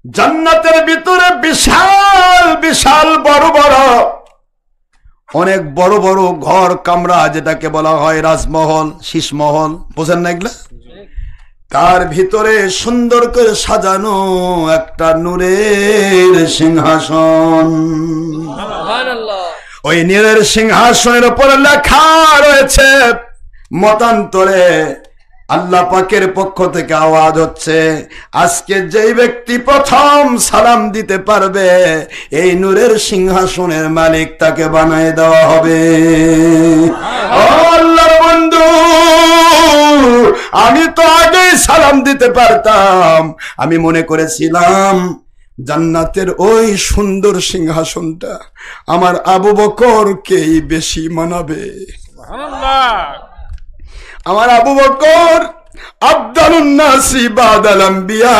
জান্নাতের ভিতরে বিশাল বড় বড় অনেক বড় বড় ঘর কামরা, যেটাকে বলা হয় রাজমহল, শীষমহল, বোঝেন না এগুলা? তার ভিতরে সুন্দর করে সাজানো একটা নূরের সিংহাসন। ওই নূরের সিংহাসনের উপরে লেখা রয়েছে, মতান্তরে আল্লাহ পাকের পক্ষ থেকে আওয়াজ হচ্ছে, আজকে যেই ব্যক্তি প্রথম সালাম দিতে পারবে এই নূরের সিংহাসনের মালিক তাকে বানায় দেওয়া হবে। ও আল্লাহর বন্ধু, আমি তো আগেই সালাম দিতে পারতাম, আমি মনে করেছিলাম জান্নাতের ওই সুন্দর সিংহাসনটা আমার আবু বকরকেই বেশি মানাবে। আমার আবু বকর আফদালুন নাসি বাদাল আম্বিয়া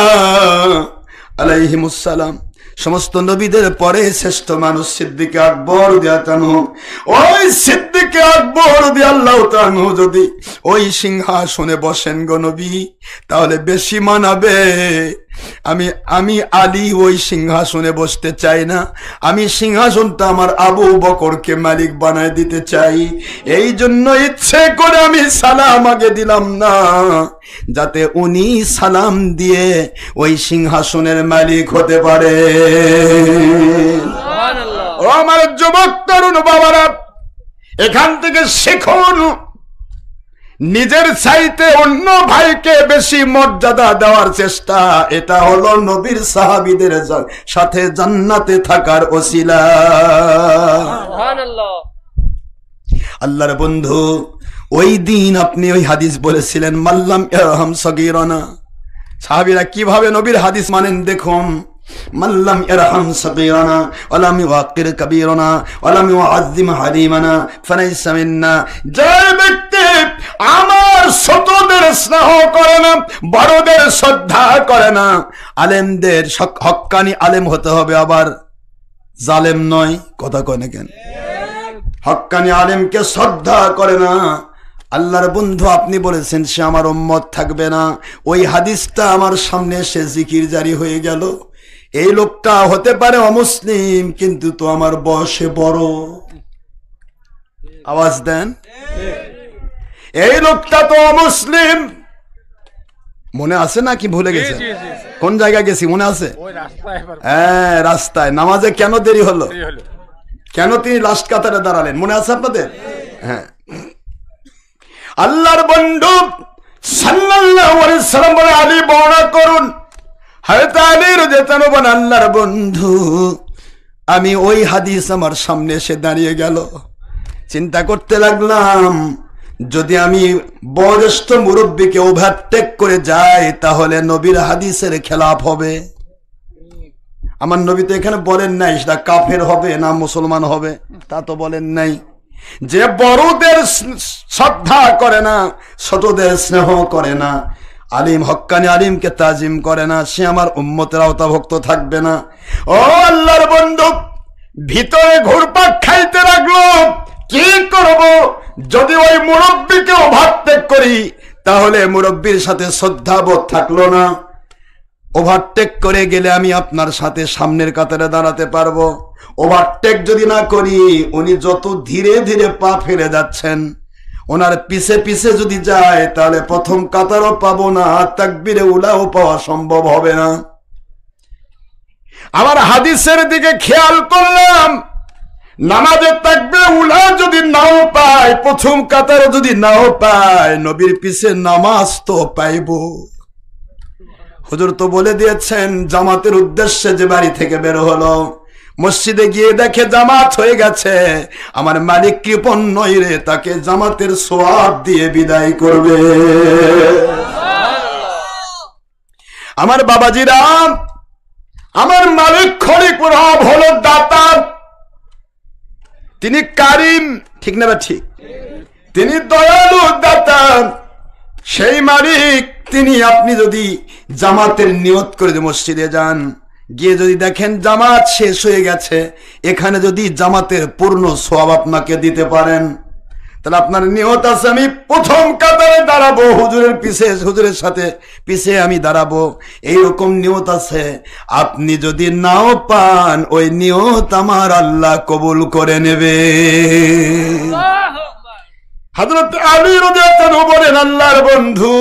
আলাইহিমুস সালাম, সমস্ত নবীদের পরে শ্রেষ্ঠ মানুষ সিদ্দিক আকবর রাদিয়াল্লাহু আনহু। ওই সিদ্দিক আকবর রাদিয়াল্লাহু আনহু যদি ওই সিংহাসনে বসেন গো নবী, তাহলে বেশি মানাবে। আমি আলী ওই সিংহাসনে বসতে চাই না, আমি সিংহাসনটা আমার আবু বকরকে মালিক বানায় দিতে চাই। এই জন্য ইচ্ছে করে আমি সালাম আগে দিলাম না, যাতে উনি সালাম দিয়ে ওই সিংহাসনের মালিক হতে পারে। ও আমার যুবক তরুণ বাবারা, এখান থেকে শিখুন, নিজের চাইতে অন্য ভাইকে বেশি মর্যাদা দেওয়ার চেষ্টা, এটা হলো নবীর সাহাবীদের সাথে জান্নাতে থাকার ওসিলা। আল্লাহর বন্ধু, ওই দিন আপনি ওই হাদিস বলেছিলেন, মাল্লাম ইয়ারহাম সগীরানা। সাহাবীরা কিভাবে নবীর হাদিস মানেন দেখুন। মাল্লাম ইয়ারহাম সগীরানা ওয়ালাম ইউআক্কির কবীরানা ওয়ালাম ইউআযযিম হালিমানা ফালাইসা মিন্না। যে ব্যক্তি আমার ছোটদের স্নেহ করে না, বড়দের শ্রদ্ধা করে না, আলেমদের হক্কানি আলেম হতে হবে, আবার জালেম নয়, কথা কয় না কেন? হক্কানি আলেমকে শ্রদ্ধা করে না, আল্লাহর বন্ধু আপনি বলেছেন সে আমার উম্মত থাকবে না। ওই হাদিসটা আমার সামনে সে জিকির জারি হয়ে গেল। এই লোকটা হতে পারে অমুসলিম, কিন্তু তো আমার বয়সে বড়। আওয়াজ দেন, এই লোকটা তো অমুসলিম। মনে আছে না কি ভুলে গেছে? কোন জায়গায় গেছি মনে আছে? হ্যাঁ, রাস্তায়। নামাজে কেন দেরি হলো? কেন তিনি লাস্ট কাতারে দাঁড়ালেন মনে আছে আপনাদের? হ্যাঁ, আল্লাহর বন্ধু সাল্লাল্লাহু আলাইহি সাল্লাম বলে, আলী বর্ণনা করুন। হযরত আলী রাদিয়াল্লাহু আনহু বলেন, আল্লাহর বন্ধু আমি ওই হাদিস আমার সামনে এসে দাঁড়িয়ে গেল। চিন্তা করতে লাগলাম, যদি আমি বয়োজ্যেষ্ঠ মুরব্বীকে ওভারটেক করে যাই তাহলে নবীর হাদিসের খেলাফ হবে। আমার নবী তো এখানে বলেন নাই সেটা কাফের হবে না মুসলমান হবে, তা তো বলেন নাই। যে বড়দের শ্রদ্ধা করে না, ছোটদের স্নেহ করে না, আলিম হক্কানি আলিমকে তাজিম করে না, সে আমার উম্মতের আওতাভুক্ত থাকবে না। ও আল্লাহর বন্ধু, ভিতরে ঘুরপাক খাইতে লাগলো, কি করব? যদি ওই মুরব্বীকে ওভারটেক করি তাহলে মুরব্বীর সাথে শ্রদ্ধাবোধ থাকলো না। ওভারটেক করে গেলে আমি আপনার সাথে সামনের কাতারে দাঁড়াতে পারবো। ওভারটেক যদি না করি, উনি যত ধীরে ধীরে পা ফেলে যাচ্ছেন, ওনার পিছে পিছে যদি যায় তাহলে প্রথম কাতারও পাবো না, তাকবীরে উলাও পাওয়া সম্ভব হবে না। আমার হাদিসের দিকে খেয়াল করলাম, নামাজে তাকবীরে উলা যদি নাও পায়, প্রথম কাতারও যদি নাও পায়, নবীর পিছে নামাজ তো পাইবো। হুজুর তো বলে দিয়েছেন, জামাতের উদ্দেশ্যে যে বাড়ি থেকে বের হলো, মসজিদে গিয়ে দেখে জামাত হয়ে গেছে, আমার মালিক কৃপণ নয় রে, তাকে জামাতের সওয়াব দিয়ে বিদায় করবে। আমার বাবাজিরা, আমার মালিক খলিক রব হলো দাতা, তিনি কারিম, ঠিক না বা ঠিক? তিনি দয়ালু দাতা, সেই মালিক তিনি। আপনি যদি জামাতের নিয়ত করে মসজিদে যান, গিয়ে যদি দেখেন জামাত শেষ হয়ে গেছে, এখানে যদি জামাতের পূর্ণ সওয়াব আপনাকে দিতে পারেন, তাহলে আপনার নিয়ত আছে আমি প্রথম কাতারে দাঁড়াবো, হুজুরের পিছে, হুজুরের সাথে পিছে আমি দাঁড়াবো, এইরকম নিয়ত আছে। আপনি যদি নাও পান, ওই নিয়ত আমার আল্লাহ কবুল করে নেবে। হযরত আলী রাদিয়াল্লাহু আনহু বলেন, আল্লাহর বন্ধু,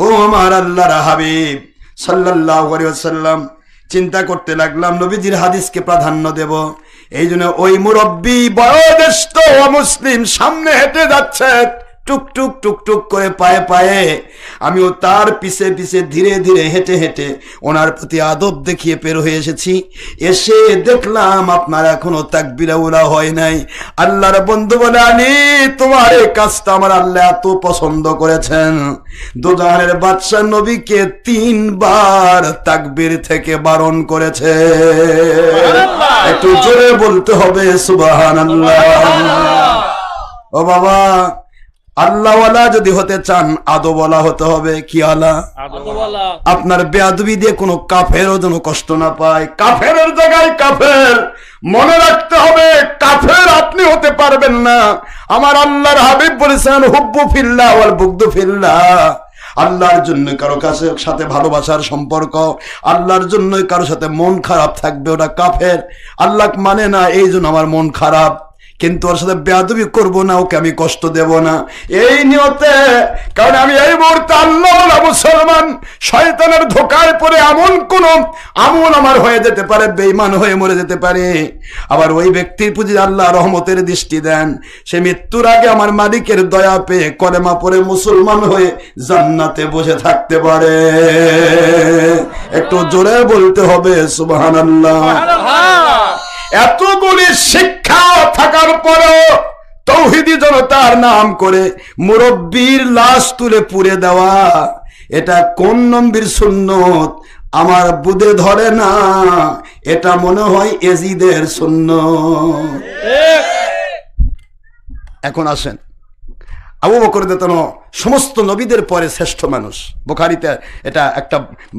ও আমার আল্লাহর হাবিব সাল্লাল্লাহু আলাইহি ওয়াসাল্লাম, চিন্তা করতে লাগলাম নবীজির হাদিসকে প্রাধান্য দেব। এই জন্য ওই মুরব্বী বয়োজ্যেষ্ঠ মুসলিম সামনে হেঁটে যাচ্ছে, টুকটুক টুকটুক করে পায়ে পায়ে, আমিও তার পিছে পিছে ধীরে ধীরে হেঁটে হেঁটে ওনার প্রতি আদব দেখিয়ে বের হয়ে এসেছি। এসে দেখলাম আপনার এখনো তাকবীরে উলা হয় নাই। আল্লাহর বন্ধু বলে, আলী তোমার এই কাজটা আমার আল্লাহ এত পছন্দ করেছেন, দুজাহানের বাদশা নবীকে 3 বার তাকবীর থেকে বারণ করেছে। একটু জোরে বলতে হবে সুবহানাল্লাহ। ও বাবা, আল্লাহওয়ালা যদি হতে চান আদবওয়ালা হতে হবে। কি আলা? আদওয়ালা। আপনার বেয়াদবি দিয়ে কোনো কাফেরও যেন কষ্ট না পায়। কাফেরের জায়গায় কাফের, মনে রাখতে হবে কাফের আপনি হতে পারবেন না। আমার আল্লাহর হাবিব বলেছেন হুব্বু ফিল্লাহ ওয়াল বুগদু ফিল্লাহ। আল্লাহর জন্য কারো কাছে সাথে ভালোবাসার সম্পর্ক, আল্লাহর জন্য কারো সাথে মন খারাপ থাকবে, ওটা কাফের। আল্লাহ মানে না, এই জন্য আমার মন খারাপ, কিন্তু ওর সাথে বেয়াদবি করবো না, ওকে আমি কষ্ট দেব না এই নিয়তে। কারণ আমি এই মুহূর্তে আল্লাহওয়ালা মুসলমান, শয়তানের ধোকায় পড়ে এমন কোন আমল আমার হয়ে যেতে পারে, বেঈমান হয়ে মরে যেতে পারে। আবার ওই ব্যক্তির প্রতি আল্লাহ রহমতের দৃষ্টি দেন, সে মৃত্যুর আগে আমার মালিকের দয়া পেয়ে কলেমা পড়ে মুসলমান হয়ে জান্নাতে বসে থাকতে পারে। একটু জোরে বলতে হবে সুবহানাল্লাহ। এতগুলি শিক্ষা থাকার পরেও তৌহিদি জনতার নাম করে মুরব্বির লাশ তুলে পুড়ে দেওয়া, এটা কোন নবীর সুন্নত আমার বুঝে ধরে না। এটা মনে হয় এজিদের সুন্নত। এখন আসেন, আবু বকর রাদিয়াল্লাহু আনহু সমস্ত নবীদের পরে শ্রেষ্ঠ মানুষ। বুখারীতে এটা একটা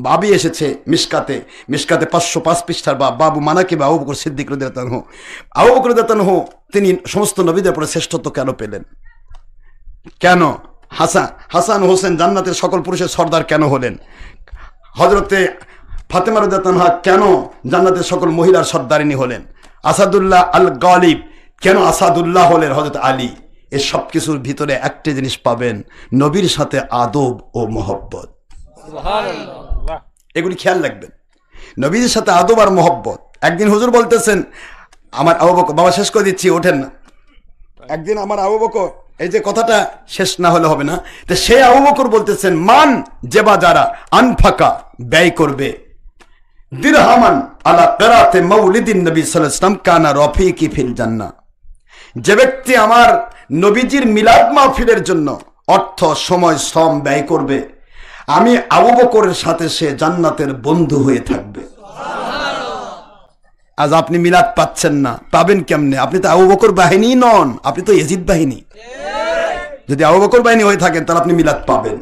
বাবি এসেছে, মিশকাতে 505 পৃষ্ঠার বাবু মানাকিব আবু বকর সিদ্দিক রাদিয়াল্লাহু আনহু। আবু বকর রাদিয়াল্লাহু আনহু তিনি সমস্ত নবীদের পরে শ্রেষ্ঠত্ব কেন পেলেন? কেন হাসান হোসেন জান্নাতের সকল পুরুষের সর্দার কেন হলেন? হযরতে ফাতেমা রাদিয়াল্লাহু আনহা কেন জান্নাতের সকল মহিলার সর্দারিনী হলেন? আসাদুল্লাহ আল গালিব কেন আসাদুল্লাহ হলেন হযরত আলী? এই সব কিছুর ভিতরে একটা জিনিস পাবেন, নবীর সাথে আদব ও মহব্বত। এগুলি খেয়াল রাখবেন, নবীর সাথে আদব আর মহব্বত। একদিন হুজুর বলতেছেন, আমার আবু বকর, বাবা শেষ করে দিচ্ছি, ওঠেন না। একদিন আমার আবু বকর, এই যে কথাটা শেষ না হলে হবে না, তো সেই আবু বকর বলতেছেন, মান যেবা যারা আনফাকা ব্যয় করবে দিরহামান আলা কিরাতে মাউলিদিন নবী সাল্লাল্লাহু আলাইহি ওয়াসাল্লাম কানা রফিকি ফিল জান্নাহ। যে ব্যক্তি আমার নবীজির মিলাদ মাহফিলের জন্য অর্থ, সময়, শ্রম ব্যয় করবে, আমি আবু বকরের সাথে সে জান্নাতের বন্ধু হয়ে থাকবে। আজ আপনি মিলাদ পাচ্ছেন না, পাবেন কেমনে? আপনি তো আবু বকর বাহিনী নন, আপনি তো ইয়াজিদ বাহিনী। যদি আবু বকর বাহিনী হয়ে থাকেন তাহলে আপনি মিলাদ পাবেন।